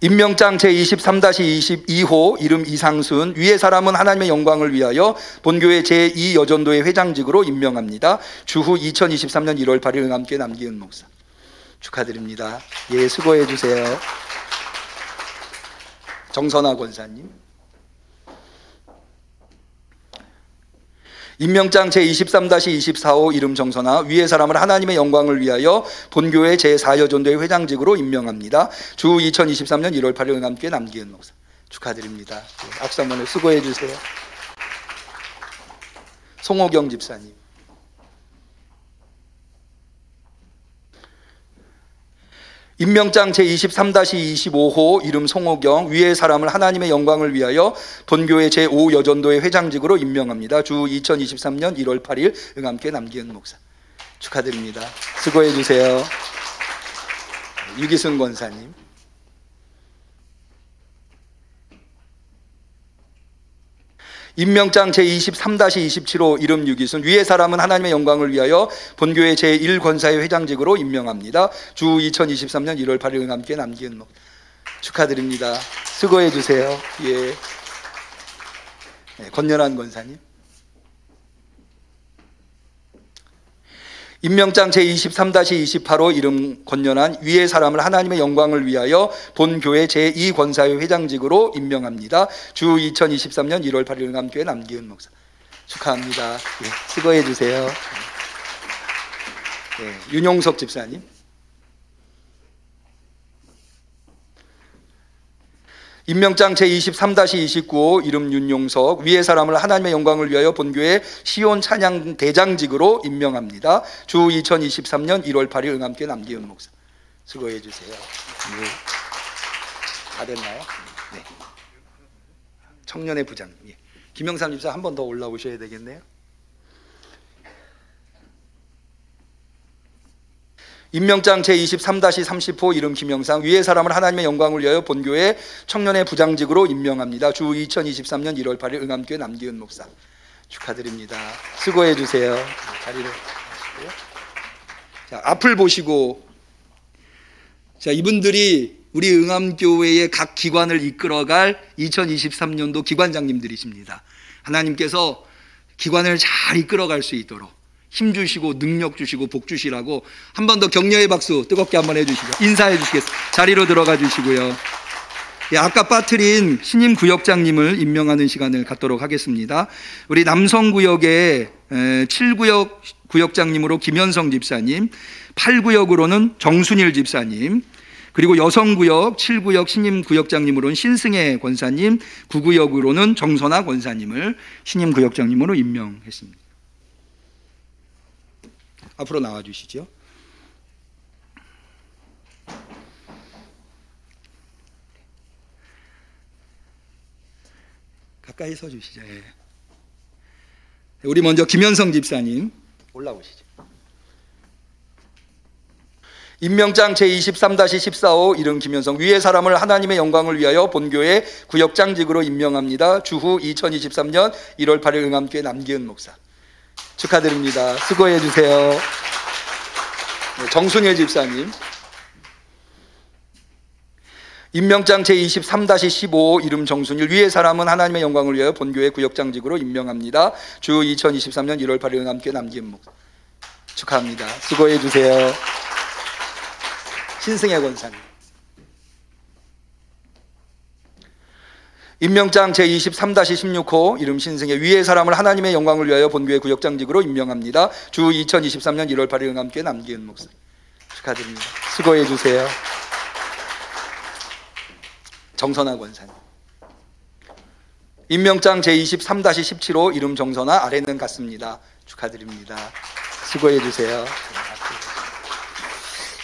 Speaker 1: 임명장 제23-22호 이름 이상순, 위의 사람은 하나님의 영광을 위하여 본교회 제2여전도회 회장직으로 임명합니다. 주후 2023년 1월 8일 응암교회 남기은 목사. 축하드립니다. 예, 수고해 주세요. 정선아 권사님. 임명장 제23-24호 이름 정선아, 위의 사람을 하나님의 영광을 위하여 본교회 제4여전도회 회장직으로 임명합니다. 주 2023년 1월 8일 응암교회 남기은 목사. 축하드립니다. 악수 한번 수고해 주세요. 송호경 집사님. 임명장 제23-25호 이름 송호경, 위의 사람을 하나님의 영광을 위하여 본교회 제5여전도회 회장직으로 임명합니다. 주 2023년 1월 8일 응암교회 남기은 목사. 축하드립니다. 수고해 주세요. 유기순 권사님. 임명장 제23-27호 이름 유기순, 위의 사람은 하나님의 영광을 위하여 본교회 제1권사회 회장직으로 임명합니다. 주 2023년 1월 8일 응암교회 남기은 목사. 축하드립니다. 수고해 주세요. 예. 네, 권연한 권사님. 임명장 제23-28호 이름 권연한, 위의 사람을 하나님의 영광을 위하여 본교회 제2권사회 회장직으로 임명합니다. 주 2023년 1월 8일 응암교회 남기은 목사. 축하합니다. 예, 수고해 주세요. 예, 윤용석 집사님. 임명장 제23-29호 이름 윤용석, 위의 사람을 하나님의 영광을 위하여 본교회 시온 찬양 대장직으로 임명합니다. 주 2023년 1월 8일 응암교회 남기은 목사. 수고해 주세요. 네. 다 됐나요? 네. 청년의 부장. 예. 김영삼 집사 한 번 더 올라오셔야 되겠네요. 임명장 제23-30호 이름 김영상, 위의 사람을 하나님의 영광을 위하여 본교회 청년의 부장직으로 임명합니다. 주 2023년 1월 8일 응암교회 남기은 목사. 축하드립니다. 수고해 주세요. 자리를 하시고요. 자, 앞을 보시고, 자, 이분들이 우리 응암교회의 각 기관을 이끌어갈 2023년도 기관장님들이십니다. 하나님께서 기관을 잘 이끌어갈 수 있도록 힘 주시고 능력 주시고 복 주시라고 한 번 더 격려의 박수 뜨겁게 한번 해주시고 인사해 주시겠습니다. 자리로 들어가 주시고요. 예, 아까 빠뜨린 신임 구역장님을 임명하는 시간을 갖도록 하겠습니다. 우리 남성구역의 7구역 구역장님으로 김현성 집사님, 8구역으로는 정순일 집사님, 그리고 여성구역 7구역 신임 구역장님으로는 신승혜 권사님, 9구역으로는 정선아 권사님을 신임 구역장님으로 임명했습니다. 앞으로 나와 주시죠. 가까이 서 주시죠. 예. 우리 먼저 김현성 집사님 올라오시죠. 임명장 제23-14호 이름 김현성, 위의 사람을 하나님의 영광을 위하여 본교회 구역장직으로 임명합니다. 주후 2023년 1월 8일 응암교회 남기은 목사. 축하드립니다. 수고해 주세요. 정순일 집사님. 임명장 제23-15 이름 정순일, 위의 사람은 하나님의 영광을 위하여 본교회 구역장직으로 임명합니다. 주 2023년 1월 8일 응암교회 남기은 목사. 축하합니다. 수고해 주세요. 신승혜 권사님. 임명장 제23-16호 이름 신승혜, 위의 사람을 하나님의 영광을 위하여 본교회 구역장직으로 임명합니다. 주 2023년 1월 8일 응암교회 남기은 목사. 축하드립니다. 수고해 주세요. 정선아 권사님. 임명장 제23-17호 이름 정선아, 아래는 같습니다. 축하드립니다. 수고해 주세요.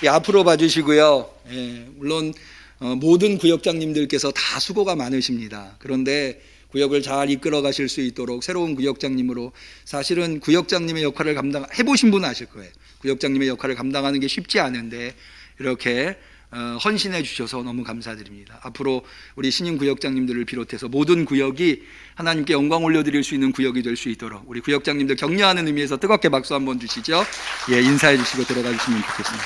Speaker 1: 예, 앞으로 봐주시고요. 예, 물론 모든 구역장님들께서 다 수고가 많으십니다. 그런데 구역을 잘 이끌어 가실 수 있도록 새로운 구역장님으로, 사실은 구역장님의 역할을 해보신 분은 아실 거예요. 구역장님의 역할을 감당하는 게 쉽지 않은데 이렇게 헌신해 주셔서 너무 감사드립니다. 앞으로 우리 신임 구역장님들을 비롯해서 모든 구역이 하나님께 영광 올려드릴 수 있는 구역이 될 수 있도록 우리 구역장님들 격려하는 의미에서 뜨겁게 박수 한번 주시죠. 예, 인사해 주시고 들어가 주시면 좋겠습니다.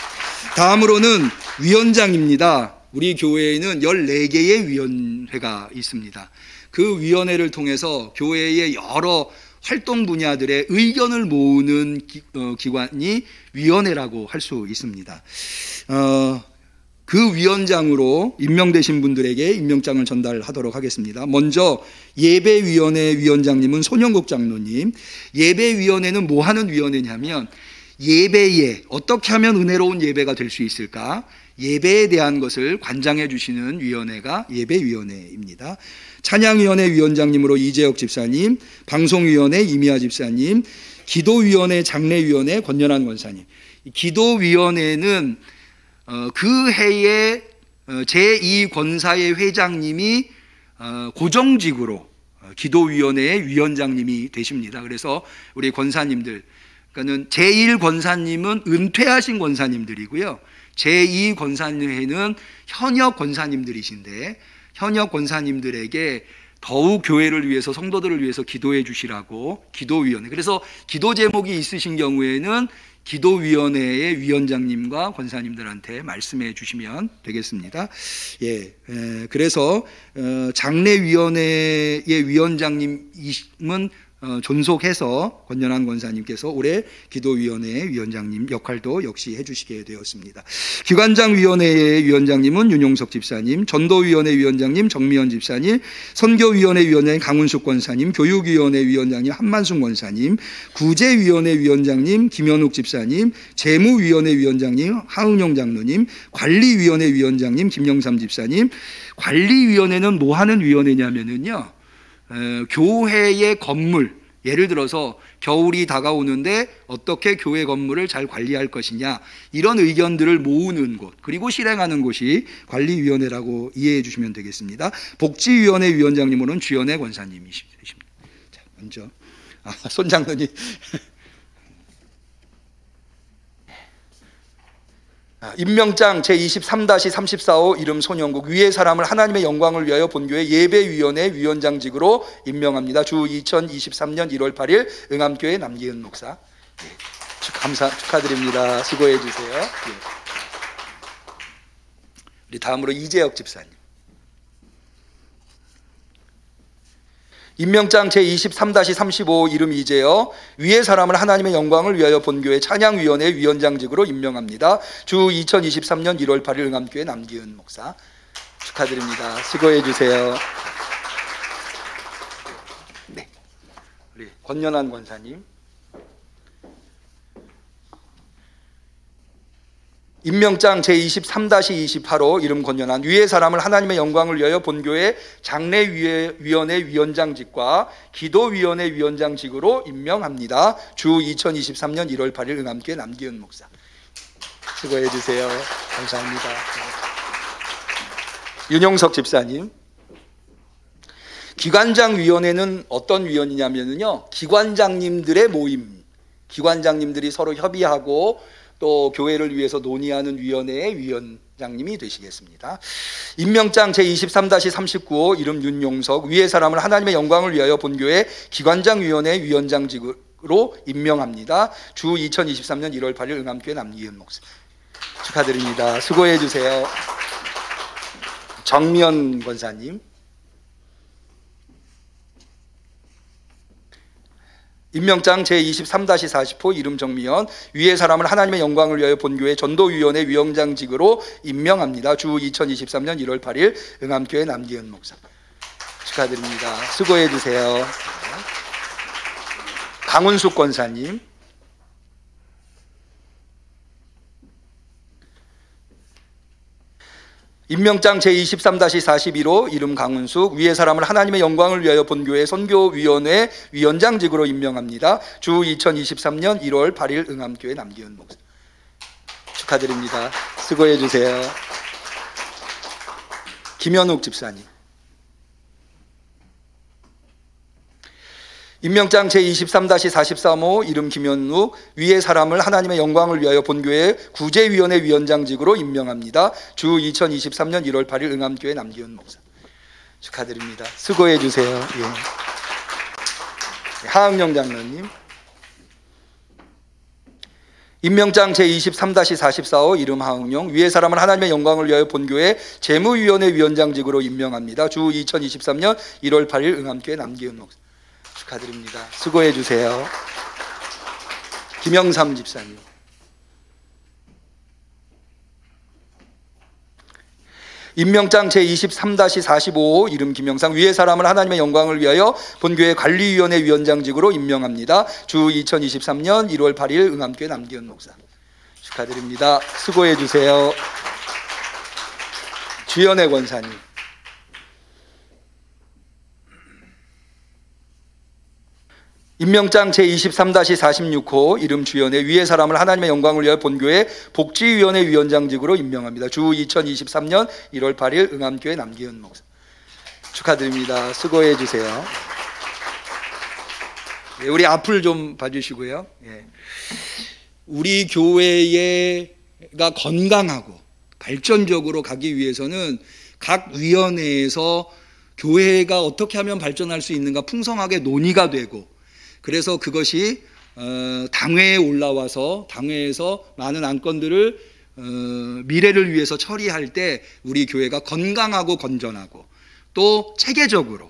Speaker 1: 다음으로는 위원장입니다. 우리 교회에는 14개의 위원회가 있습니다. 그 위원회를 통해서 교회의 여러 활동 분야들의 의견을 모으는 기관이 위원회라고 할 수 있습니다. 그 위원장으로 임명되신 분들에게 임명장을 전달하도록 하겠습니다. 먼저 예배위원회 위원장님은 손영국 장로님. 예배위원회는 뭐 하는 위원회냐면 예배에 어떻게 하면 은혜로운 예배가 될 수 있을까? 예배에 대한 것을 관장해 주시는 위원회가 예배위원회입니다. 찬양위원회 위원장님으로 이재혁 집사님, 방송위원회 이미아 집사님, 기도위원회 장례위원회 권연한 권사님. 기도위원회는 그 해에 제2권사회 회장님이 고정직으로 기도위원회의 위원장님이 되십니다. 그래서 우리 권사님들, 그러니까는 제1권사님은 은퇴하신 권사님들이고요. 제2권사회는 현역 권사님들이신데 현역 권사님들에게 더욱 교회를 위해서 성도들을 위해서 기도해 주시라고 기도위원회. 그래서 기도 제목이 있으신 경우에는 기도위원회의 위원장님과 권사님들한테 말씀해 주시면 되겠습니다. 그래서 장례위원회의 위원장님은 존속해서 권연한 권사님께서 올해 기도위원회 위원장님 역할도 역시 해주시게 되었습니다. 기관장위원회의 위원장님은 윤용석 집사님, 전도위원회 위원장님 정미연 집사님, 선교위원회 위원장님 강훈숙 권사님, 교육위원회 위원장님 한만순 권사님, 구제위원회 위원장님 김현욱 집사님, 재무위원회 위원장님 하은영 장로님, 관리위원회 위원장님 김영삼 집사님. 관리위원회는 뭐 하는 위원회냐면요, 교회의 건물, 예를 들어서 겨울이 다가오는데 어떻게 교회 건물을 잘 관리할 것이냐, 이런 의견들을 모으는 곳, 그리고 실행하는 곳이 관리위원회라고 이해해 주시면 되겠습니다. 복지위원회 위원장님으로는 주연애 권사님이십니다. 자, 먼저 손장로님. 임명장 제23-34호 이름 손영국. 위의 사람을 하나님의 영광을 위하여 본교회 예배위원회 위원장직으로 임명합니다. 주 2023년 1월 8일 응암교회 남기은 목사. 축하드립니다. 수고해 주세요. 우리 다음으로 이재혁 집사님. 임명장 제23-35 이름 이재혁. 위의 사람을 하나님의 영광을 위하여 본교회 찬양위원회 위원장직으로 임명합니다. 주 2023년 1월 8일 응암교회 남기은 목사. 축하드립니다. 수고해 주세요. 네, 우리 권연한 권사님. 임명장 제23-28호 이름 권연한. 위의 사람을 하나님의 영광을 위하여 본교회 장례위원회 위원장직과 기도위원회 위원장직으로 임명합니다. 주 2023년 1월 8일 응암교회 남기은 목사. 수고해 주세요. 감사합니다. 윤용석 집사님. 기관장위원회는 어떤 위원이냐면요, 기관장님들의 모임, 기관장님들이 서로 협의하고 또 교회를 위해서 논의하는 위원회의 위원장님이 되시겠습니다. 임명장 제23-39호 이름 윤용석. 위의 사람을 하나님의 영광을 위하여 본교회 기관장위원회 위원장직으로 임명합니다. 주 2023년 1월 8일 응암교회 남기은 목사. 축하드립니다. 수고해 주세요. 정미연 권사님. 임명장 제23-40호 이름 정미연. 위의 사람을 하나님의 영광을 위하여 본교회 전도위원회 위원장직으로 임명합니다. 주 2023년 1월 8일 응암교회 남기은 목사. 축하드립니다. 수고해 주세요. 강훈숙 권사님. 임명장 제23-41호 이름 강훈숙. 위의 사람을 하나님의 영광을 위하여 본교회 선교위원회 위원장직으로 임명합니다. 주 2023년 1월 8일 응암교회 남기은 목사. 축하드립니다. 수고해 주세요. 김현욱 집사님. 임명장 제23-43호 이름 김현욱. 위의 사람을 하나님의 영광을 위하여 본교회 구제위원회 위원장직으로 임명합니다. 주 2023년 1월 8일 응암교회 남기은 목사. 축하드립니다. 수고해 주세요. 하은영 장로님. 임명장 제23-44호 이름 하은영. 위의 사람을 하나님의 영광을 위하여 본교회 재무위원회 위원장직으로 임명합니다. 주 2023년 1월 8일 응암교회 남기은 목사. 축하드립니다. 수고해 주세요. 김영삼 집사님. 임명장 제23-45 이름 김영상, 위의 사람을 하나님의 영광을 위하여 본교회 관리위원회 위원장직으로 임명합니다. 주 2023년 1월 8일 응암교회 남기현 목사. 축하드립니다. 수고해 주세요. 주연애 권사님. 임명장 제23-46호 이름 주연애, 위의 사람을 하나님의 영광을 위하여 본교회 복지위원회 위원장직으로 임명합니다. 주 2023년 1월 8일 응암교회 남기현 목사. 축하드립니다. 수고해 주세요. 예, 우리 앞을 좀 봐주시고요. 예. 우리 교회가 건강하고 발전적으로 가기 위해서는 각 위원회에서 교회가 어떻게 하면 발전할 수 있는가 풍성하게 논의가 되고, 그래서 그것이 당회에 올라와서 당회에서 많은 안건들을 미래를 위해서 처리할 때 우리 교회가 건강하고 건전하고 또 체계적으로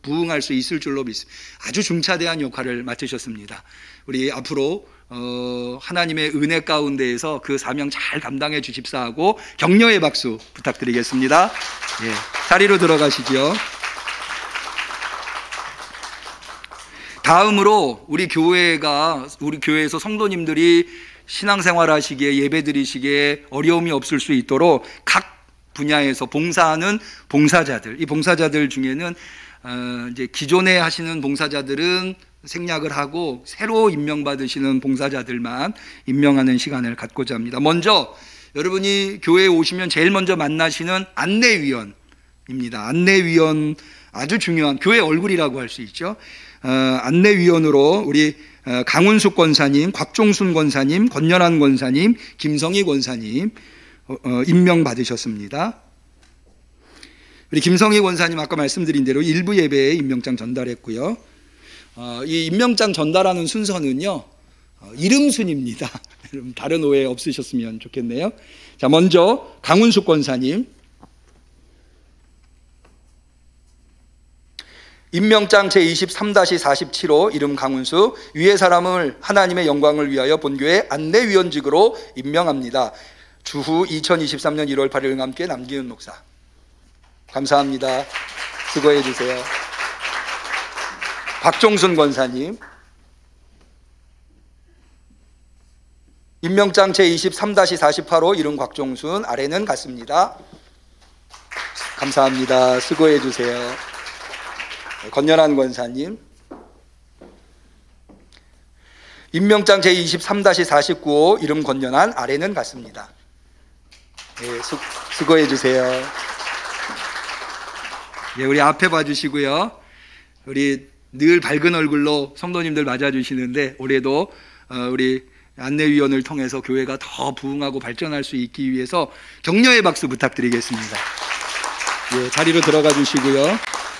Speaker 1: 부응할 수 있을 줄로 믿습니다. 아주 중차대한 역할을 맡으셨습니다. 우리 앞으로 하나님의 은혜 가운데에서 그 사명 잘 감당해 주십사 하고 격려의 박수 부탁드리겠습니다. 예, 자리로 들어가시죠. 다음으로 우리 교회에서 성도님들이 신앙생활 하시기에, 예배 드리시기에 어려움이 없을 수 있도록 각 분야에서 봉사하는 봉사자들, 이 봉사자들 중에는 이제 기존에 하시는 봉사자들은 생략을 하고 새로 임명받으시는 봉사자들만 임명하는 시간을 갖고자 합니다. 먼저 여러분이 교회에 오시면 제일 먼저 만나시는 안내위원입니다. 안내위원, 아주 중요한 교회 얼굴이라고 할 수 있죠. 안내위원으로 우리 강훈숙 권사님, 곽종순 권사님, 권연한 권사님, 김성희 권사님 임명받으셨습니다. 우리 김성희 권사님 아까 말씀드린 대로 일부 예배에 임명장 전달했고요. 이 임명장 전달하는 순서는요, 이름순입니다. 다른 오해 없으셨으면 좋겠네요. 자, 먼저 강훈숙 권사님. 임명장 제23-47호 이름 강훈수, 위의 사람을 하나님의 영광을 위하여 본교회 안내위원직으로 임명합니다. 주후 2023년 1월 8일 응암교회 남기훈 목사. 감사합니다. 수고해 주세요. 박종순 권사님. 임명장 제23-48호 이름 곽종순, 아래는 같습니다. 감사합니다. 수고해 주세요. 권연한 권사님. 임명장 제23-49호 이름 권연한, 아래는 같습니다. 네, 수고해 주세요. 예, 우리 앞에 봐주시고요. 우리 늘 밝은 얼굴로 성도님들 맞아주시는데 올해도 우리 안내위원을 통해서 교회가 더 부흥하고 발전할 수 있기 위해서 격려의 박수 부탁드리겠습니다. 예, 자리로 들어가 주시고요.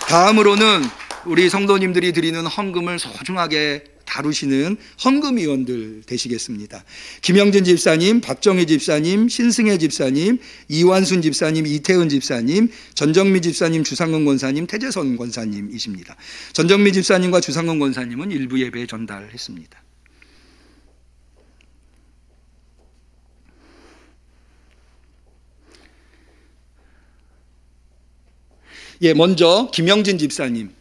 Speaker 1: 다음으로는 우리 성도님들이 드리는 헌금을 소중하게 다루시는 헌금위원들 되시겠습니다. 김영진 집사님, 박정희 집사님, 신승혜 집사님, 이완순 집사님, 이태은 집사님, 전정미 집사님, 주상근 권사님, 태재선 권사님이십니다. 전정미 집사님과 주상근 권사님은 일부 예배에 전달했습니다. 예, 먼저 김영진 집사님.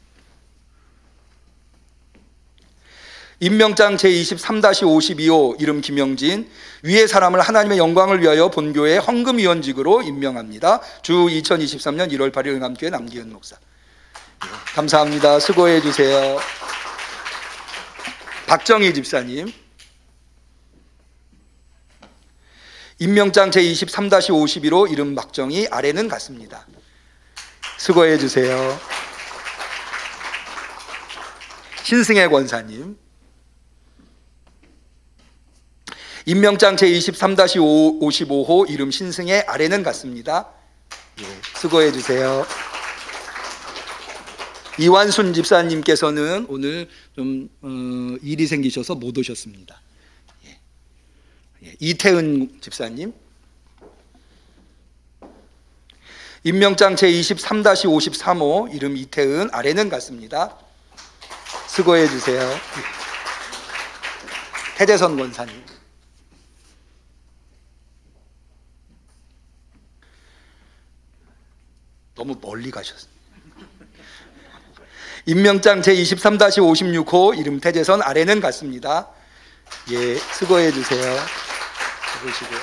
Speaker 1: 임명장 제23-52호 이름 김영진, 위의 사람을 하나님의 영광을 위하여 본교회 헌금위원직으로 임명합니다. 주 2023년 1월 8일 응암교회 남기현 목사. 감사합니다. 수고해 주세요. 박정희 집사님. 임명장 제23-51호 이름 박정희, 아래는 같습니다. 수고해 주세요. 신승혜 권사님. 임명장 제23-55호 이름 신승혜, 아래는 같습니다. 예, 수고해 주세요. 이완순 집사님께서는 오늘 좀 일이 생기셔서 못 오셨습니다. 예. 예, 이태은 집사님. 임명장 제23-53호 이름 이태은, 아래는 같습니다. 수고해 주세요. 태재선 권사님. 너무 멀리 가셨어요. 임명장 제23-56호 이름 태재선, 아래는 같습니다. 예, 수고해 주세요. 보시고요.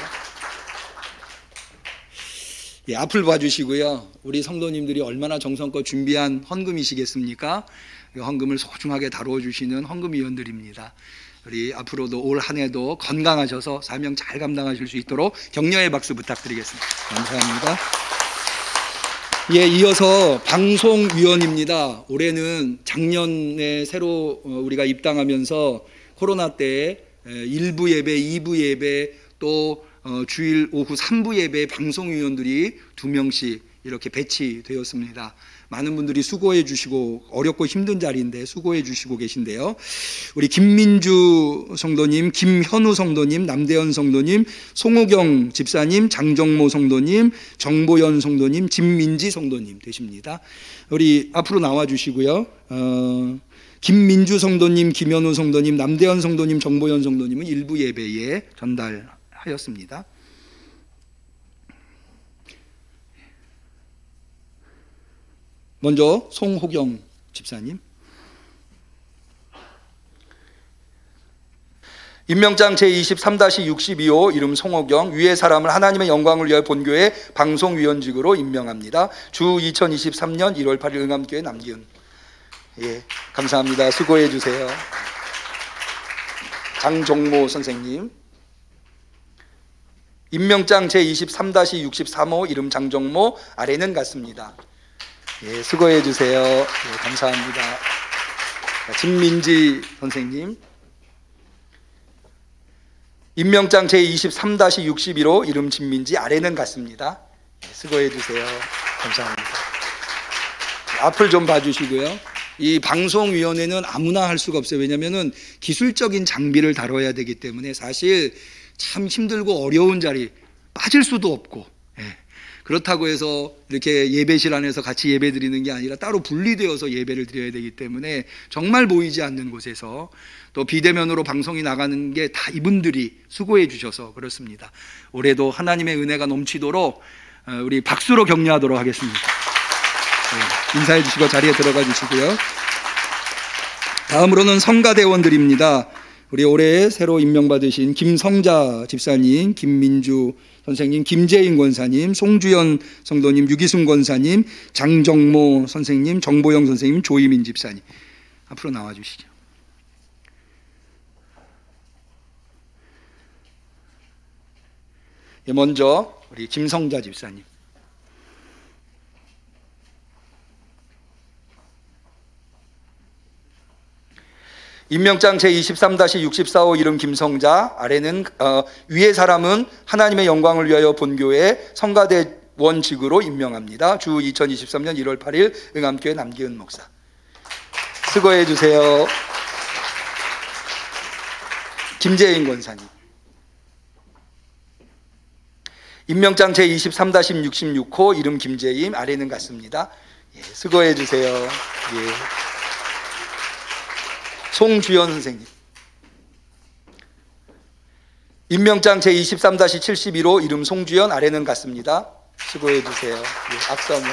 Speaker 1: 예, 앞을 봐주시고요. 우리 성도님들이 얼마나 정성껏 준비한 헌금이시겠습니까? 이 헌금을 소중하게 다뤄주시는 헌금위원들입니다. 우리 앞으로도 올 한 해도 건강하셔서 사명 잘 감당하실 수 있도록 격려의 박수 부탁드리겠습니다. 감사합니다. 예, 이어서 방송위원입니다. 올해는 작년에 새로 우리가 입당하면서 코로나 때 1부 예배, 2부 예배, 또 주일 오후 3부 예배 방송위원들이 2명씩 이렇게 배치되었습니다. 많은 분들이 수고해 주시고, 어렵고 힘든 자리인데 수고해 주시고 계신데요. 우리 김민주 성도님, 김현우 성도님, 남대현 성도님, 송우경 집사님, 장정모 성도님, 정보연 성도님, 진민지 성도님 되십니다. 우리 앞으로 나와 주시고요. 김민주 성도님, 김현우 성도님, 남대현 성도님, 정보연 성도님은 일부 예배에 전달하였습니다. 먼저 송호경 집사님. 임명장 제23-62호 이름 송호경, 위의 사람을 하나님의 영광을 위하여 본교회 방송위원직으로 임명합니다. 주 2023년 1월 8일 응암교회 남기은. 예, 감사합니다. 수고해 주세요. 장종모 선생님. 임명장 제23-63호 이름 장정모, 아래는 같습니다. 예, 수고해 주세요. 예, 감사합니다. 진민지 선생님. 임명장 제23-61호 이름 진민지, 아래는 같습니다. 예, 수고해 주세요. 감사합니다. 앞을 좀 봐주시고요. 이 방송위원회는 아무나 할 수가 없어요. 왜냐하면 기술적인 장비를 다뤄야 되기 때문에 사실 참 힘들고 어려운 자리 빠질 수도 없고, 예. 그렇다고 해서 이렇게 예배실 안에서 같이 예배 드리는 게 아니라 따로 분리되어서 예배를 드려야 되기 때문에 정말 보이지 않는 곳에서 또 비대면으로 방송이 나가는 게 다 이분들이 수고해 주셔서 그렇습니다. 올해도 하나님의 은혜가 넘치도록 우리 박수로 격려하도록 하겠습니다. 네, 인사해 주시고 자리에 들어가 주시고요. 다음으로는 성가대원들입니다. 우리 올해 새로 임명받으신 김성자 집사님, 김민주 선생님, 김재인 권사님, 송주연 성도님, 유기순 권사님, 장정모 선생님, 정보영 선생님, 조희민 집사님 앞으로 나와 주시죠. 먼저 우리 김성자 집사님. 임명장 제23-64호 이름 김성자, 아래는 위의 사람은 하나님의 영광을 위하여 본교회 성가대원직으로 임명합니다. 주 2023년 1월 8일 응암교회 남기은 목사. 수고해 주세요. 김재인 권사님. 임명장 제23-66호 이름 김재임, 아래는 같습니다. 예, 수고해 주세요. 예. 송주연 선생님. 임명장 제23-71호 이름 송주연, 아래는 같습니다. 수고해 주세요. 예, 악수 한번.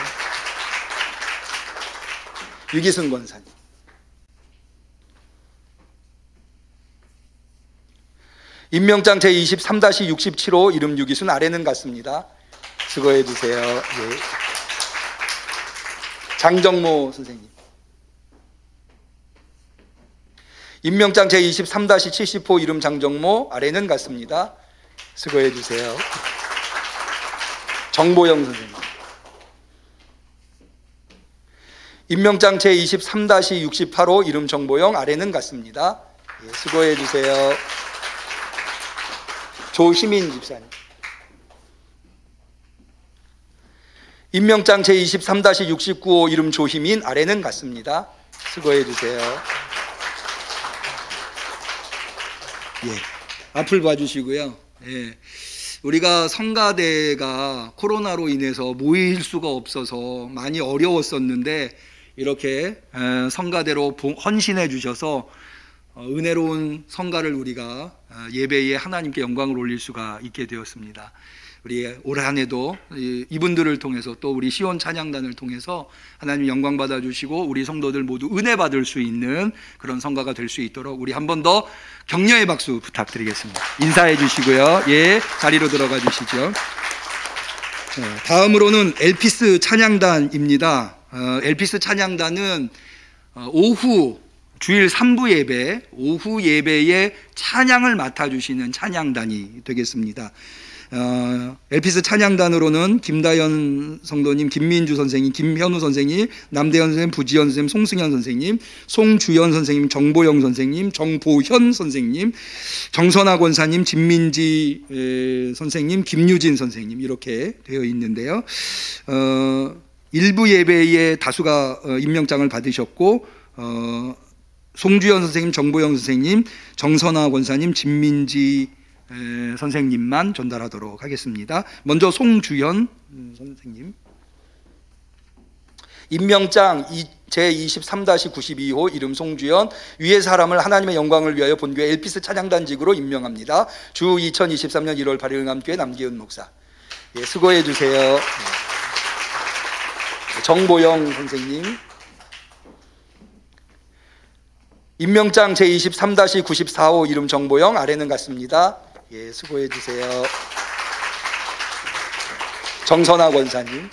Speaker 1: 유기순 권사님. 임명장 제23-67호 이름 유기순, 아래는 같습니다. 수고해 주세요. 예. 장정모 선생님. 임명장 제23-70호 이름 장정모, 아래는 같습니다. 수고해 주세요. 정보영 선생님. 임명장 제23-68호 이름 정보영, 아래는 같습니다. 예, 수고해 주세요. 조희민 집사님. 임명장 제23-69호 이름 조희민, 아래는 같습니다. 수고해 주세요. 예, 앞을 봐주시고요. 예, 우리가 성가대가 코로나로 인해서 모일 수가 없어서 많이 어려웠었는데 이렇게 성가대로 헌신해 주셔서 은혜로운 성가를 우리가 예배에 하나님께 영광을 올릴 수가 있게 되었습니다. 우리 올 한 해도 이분들을 통해서 또 우리 시온 찬양단을 통해서 하나님 영광 받아주시고 우리 성도들 모두 은혜 받을 수 있는 그런 성가가 될 수 있도록 우리 한 번 더 격려의 박수 부탁드리겠습니다. 인사해 주시고요. 예, 자리로 들어가 주시죠. 다음으로는 엘피스 찬양단입니다. 엘피스 찬양단은 오후 주일 3부 예배, 오후 예배에 찬양을 맡아주시는 찬양단이 되겠습니다. 엘피스 찬양단으로는 김다현 성도님, 김민주 선생님, 김현우 선생님, 남대현 선생님, 부지현 선생님, 송승현 선생님, 송주연 선생님, 정보영 선생님, 정보현 선생님, 정선아 권사님, 진민지 선생님, 김유진 선생님 이렇게 되어 있는데요. 일부 예배에 다수가 임명장을 받으셨고 송주연 선생님, 정보영 선생님, 정선아 권사님, 진민지 선생님만 전달하도록 하겠습니다. 먼저 송주연 선생님. 임명장 제23-92호 이름 송주연, 위의 사람을 하나님의 영광을 위하여 본교회 엘피스 찬양단직으로 임명합니다. 주 2023년 1월 8일 응암교회 남기은 목사. 예, 수고해 주세요. 정보영 선생님. 임명장 제23-94호 이름 정보영, 아래는 같습니다. 예, 수고해 주세요. 정선아 권사님.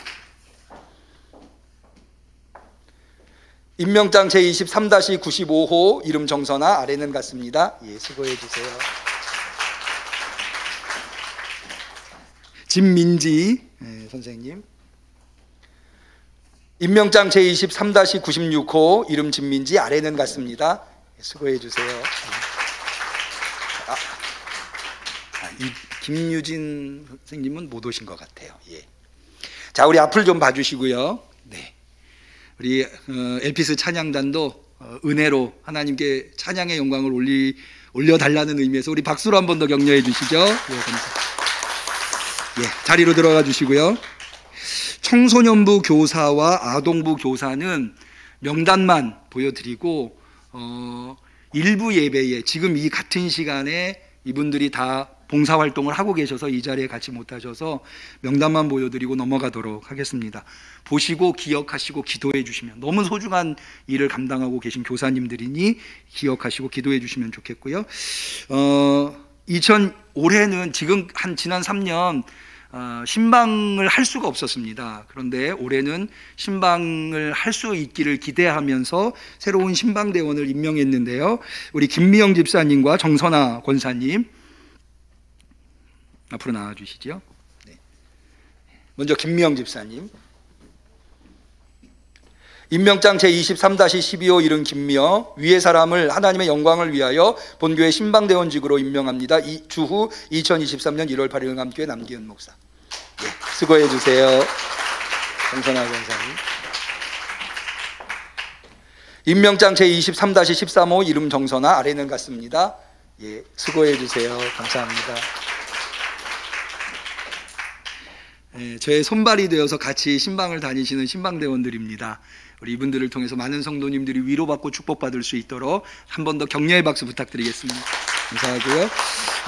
Speaker 1: 임명장 제23-95호 이름 정선아, 아래는 같습니다. 예, 수고해 주세요. 진민지 선생님. 임명장 제23-96호 이름 진민지, 아래는 같습니다. 예, 수고해 주세요. 이 김유진 선생님은 못 오신 것 같아요. 예. 자, 우리 앞을 좀 봐주시고요. 네, 우리 엘피스 찬양단도 은혜로 하나님께 찬양의 영광을 올려달라는 의미에서 우리 박수로 한 번 더 격려해 주시죠. 예, 감사합니다. 예, 자리로 들어가 주시고요. 청소년부 교사와 아동부 교사는 명단만 보여드리고 일부 예배에 지금 이 같은 시간에 이분들이 다 봉사활동을 하고 계셔서 이 자리에 같이 못하셔서 명단만 보여드리고 넘어가도록 하겠습니다. 보시고 기억하시고 기도해 주시면, 너무 소중한 일을 감당하고 계신 교사님들이니 기억하시고 기도해 주시면 좋겠고요. 올해는 지난 3년 신방을 할 수가 없었습니다. 그런데 올해는 신방을 할 수 있기를 기대하면서 새로운 신방대원을 임명했는데요. 우리 김미영 집사님과 정선아 권사님 앞으로 나와주시죠. 네. 먼저 김미영 집사님. 임명장 제23-12호 이름 김미영, 위의 사람을 하나님의 영광을 위하여 본교회 신방대원직으로 임명합니다. 주후 2023년 1월 8일 응암교회 남기은 목사. 예, 수고해 주세요. 정선아 권사님. 임명장 제23-13호 이름 정선아, 아래는 같습니다. 예, 수고해 주세요. 감사합니다. 예, 저의 손발이 되어서 같이 신방을 다니시는 신방대원들입니다. 우리 이분들을 통해서 많은 성도님들이 위로받고 축복받을 수 있도록 한 번 더 격려의 박수 부탁드리겠습니다. 감사하고요.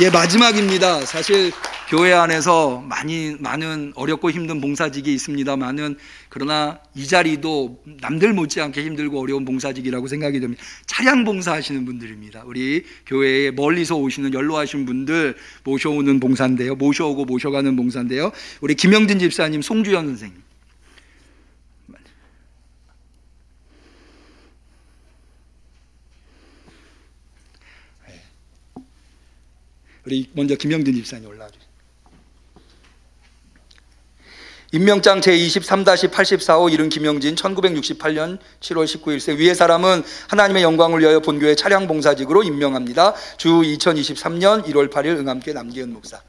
Speaker 1: 예, 마지막입니다. 사실 교회 안에서 많은 어렵고 힘든 봉사직이 있습니다만은, 그러나 이 자리도 남들 못지않게 힘들고 어려운 봉사직이라고 생각이 됩니다. 차량 봉사하시는 분들입니다. 우리 교회에 멀리서 오시는 연로하신 분들 모셔오는 봉사인데요. 모셔오고 모셔가는 봉사인데요. 우리 김영진 집사님, 송주연 선생님. 우리 먼저 김영진 집사님 올라와주세요. 임명장 제23-84호 이름 김영진, 1968년 7월 19일생, 위의 사람은 하나님의 영광을 위하여 본교회 차량 봉사직으로 임명합니다. 주 2023년 1월 8일 응암교회 남기은 목사.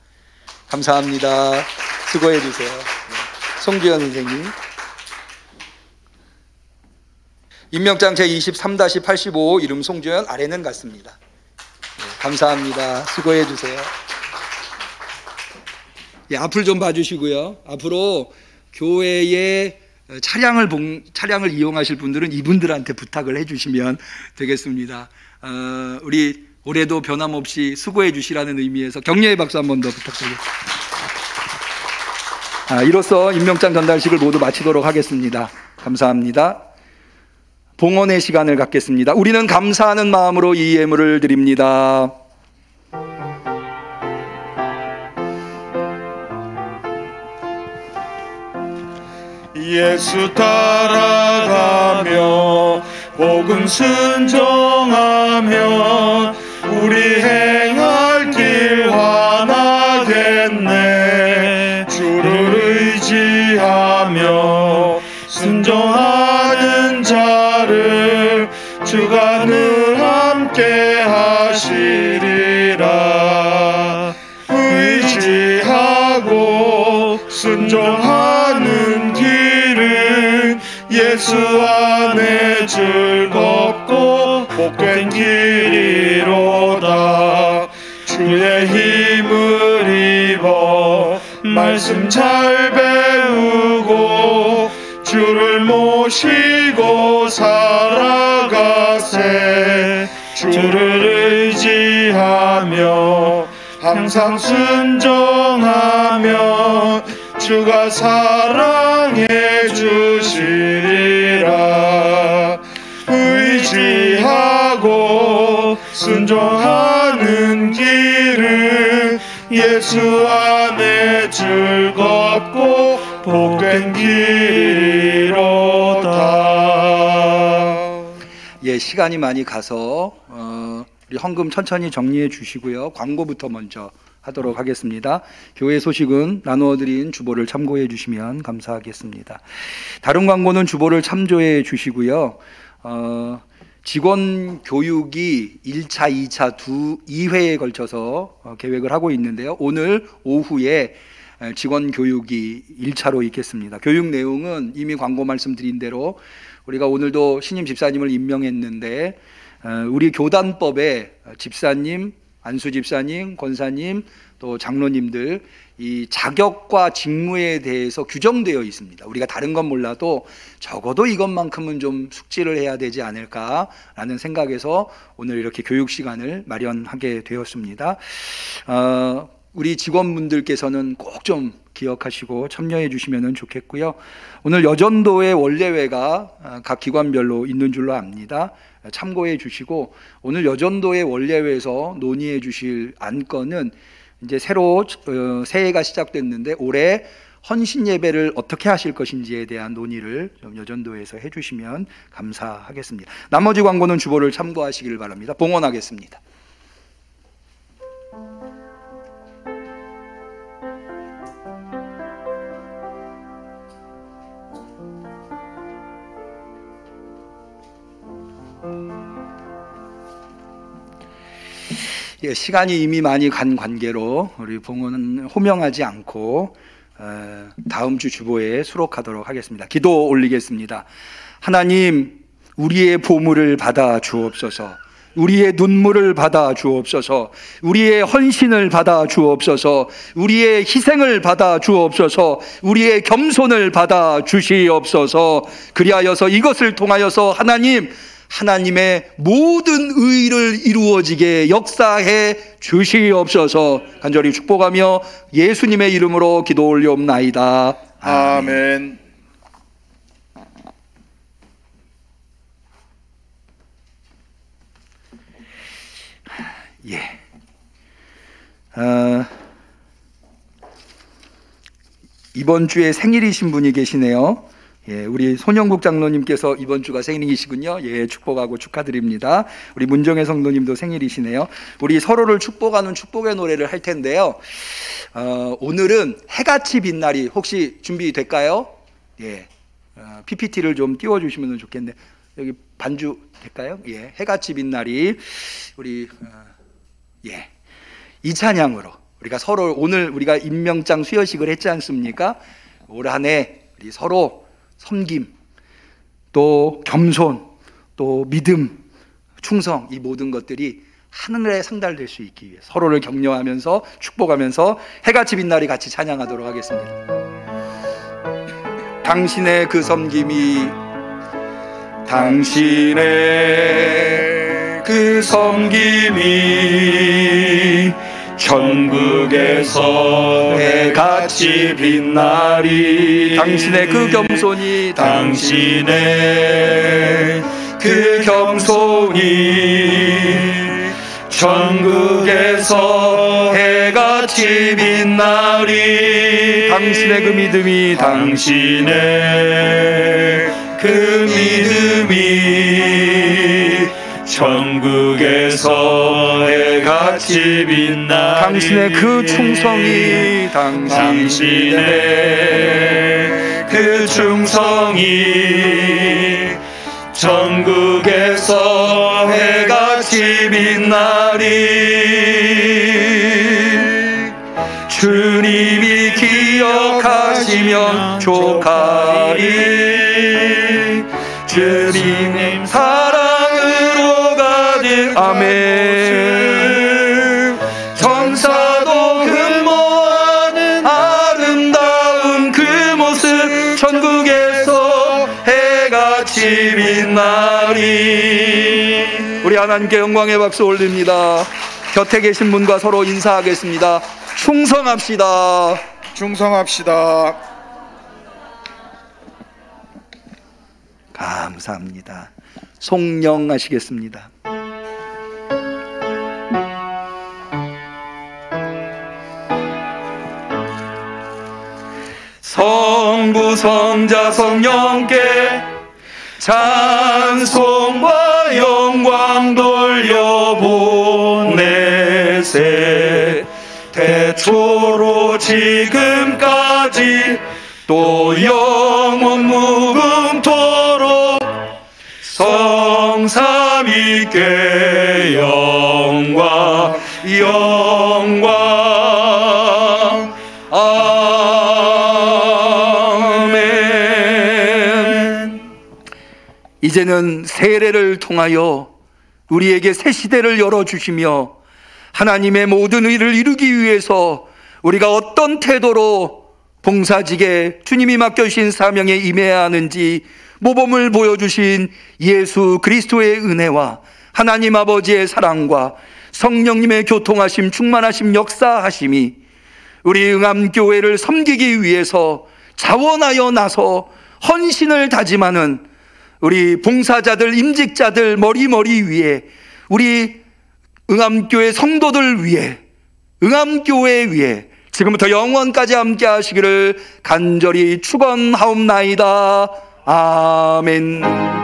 Speaker 1: 감사합니다. 수고해 주세요. 송주연 선생님. 임명장 제23-85호 이름 송주연, 아래는 같습니다. 감사합니다. 수고해 주세요. 예, 앞을 좀 봐주시고요. 앞으로 교회에 차량을 이용하실 분들은 이분들한테 부탁을 해주시면 되겠습니다. 우리 올해도 변함없이 수고해 주시라는 의미에서 격려의 박수 한 번 더 부탁드리겠습니다. 이로써 임명장 전달식을 모두 마치도록 하겠습니다. 감사합니다. 봉헌의 시간을 갖겠습니다. 우리는 감사하는 마음으로 이 예물을 드립니다.
Speaker 2: 예수 따라가며 복음 순종하며 우리 행할 길 환하겠네. 주를 의지하며 순종하는 자를 주가 늘 함께 하시리라. 의지하고 순종하는 길은 예수 안에 즐겁고 복된 길이로다. 주의 힘을 입어 말씀 잘 배우고 주를 모시고 살아가세. 주를 의지하며 항상 순종하며 주가 사랑해 주시리라. 의지하고 순종하는 길은 예수 안에 즐겁고 복된 길이로다.
Speaker 1: 예, 시간이 많이 가서 우리 헌금 천천히 정리해 주시고요. 광고부터 먼저 하도록 하겠습니다. 교회 소식은 나누어드린 주보를 참고해 주시면 감사하겠습니다. 다른 광고는 주보를 참조해 주시고요. 직원 교육이 1차, 2차 2회에 걸쳐서 계획을 하고 있는데요. 오늘 오후에 직원 교육이 1차로 있겠습니다. 교육 내용은 이미 광고 말씀드린 대로 우리가 오늘도 신임 집사님을 임명했는데 우리 교단법에 집사님, 안수 집사님, 권사님, 또 장로님들 이 자격과 직무에 대해서 규정되어 있습니다. 우리가 다른 건 몰라도 적어도 이것만큼은 좀 숙지를 해야 되지 않을까라는 생각에서 오늘 이렇게 교육 시간을 마련하게 되었습니다. 우리 직원분들께서는 꼭 좀 기억하시고 참여해 주시면 좋겠고요. 오늘 여전도의 원례회가 각 기관별로 있는 줄로 압니다. 참고해 주시고 오늘 여전도의 원례회에서 논의해 주실 안건은 이제 새로 새해가 시작됐는데 올해 헌신 예배를 어떻게 하실 것인지에 대한 논의를 좀 여전도에서 해주시면 감사하겠습니다. 나머지 광고는 주보를 참고하시길 바랍니다. 봉헌하겠습니다. 예, 시간이 이미 많이 간 관계로 우리 봉헌은 호명하지 않고 다음 주 주보에 수록하도록 하겠습니다. 기도 올리겠습니다. 하나님, 우리의 보물을 받아 주옵소서. 우리의 눈물을 받아 주옵소서. 우리의 헌신을 받아 주옵소서. 우리의 희생을 받아 주옵소서. 우리의 겸손을 받아 주시옵소서. 그리하여서 이것을 통하여서 하나님의 모든 의를 이루어지게 역사해 주시옵소서. 간절히 축복하며 예수님의 이름으로 기도 올리옵나이다.
Speaker 2: 아멘.
Speaker 1: 예. 이번 주에 생일이신 분이 계시네요. 예, 우리 손영국 장로님께서 이번 주가 생일이시군요. 예, 축복하고 축하드립니다. 우리 문정혜 성도님도 생일이시네요. 우리 서로를 축복하는 축복의 노래를 할 텐데요. 오늘은 해같이 빛나리 혹시 준비될까요? 예, PPT를 좀 띄워주시면 좋겠는데 여기 반주 될까요? 예, 해같이 빛나리 우리 예, 이 찬양으로 우리가 서로 오늘 우리가 임명장 수여식을 했지 않습니까? 올 한 해 우리 서로 섬김, 또 겸손, 또 믿음, 충성 이 모든 것들이 하늘에 상달될 수 있기 위해 서로를 격려하면서 축복하면서 해같이 빛나리 같이 찬양하도록 하겠습니다. 당신의 그 섬김이
Speaker 2: 천국에서 해같이 빛나리.
Speaker 1: 당신의 그 겸손이
Speaker 2: 천국에서 해같이 빛나리.
Speaker 1: 당신의 그 믿음이
Speaker 2: 천국에서 해같이 빛나리.
Speaker 1: 당신의 그 충성이
Speaker 2: 천국에서 해같이 빛나리.
Speaker 1: 주님이 기억하시면 족하리. 주님 사랑으로 가득 아멘. 천사도 흠모하는 아름다운 그 모습 천국에서 해같이 빛나리. 우리 하나님께 영광의 박수 올립니다. 곁에 계신 분과 서로 인사하겠습니다. 충성합시다. 감사합니다. 송영하시겠습니다. 성부 성자 성령께 찬송과 영광 돌려보내세. 태초로 지금까지 또 영원 무궁토록 성삼위께 영광 아멘. 이제는 세례를 통하여 우리에게 새 시대를 열어주시며 하나님의 모든 의를 이루기 위해서 우리가 어떤 태도로 봉사직에 주님이 맡겨주신 사명에 임해야 하는지 모범을 보여주신 예수 그리스도의 은혜와 하나님 아버지의 사랑과 성령님의 교통하심, 충만하심, 역사하심이 우리 응암교회를 섬기기 위해서 자원하여 나서 헌신을 다짐하는 우리 봉사자들, 임직자들 머리 위에, 우리 응암교회 성도들 위해, 응암교회 위에 지금부터 영원까지 함께 하시기를 간절히 축원하옵나이다. 아멘.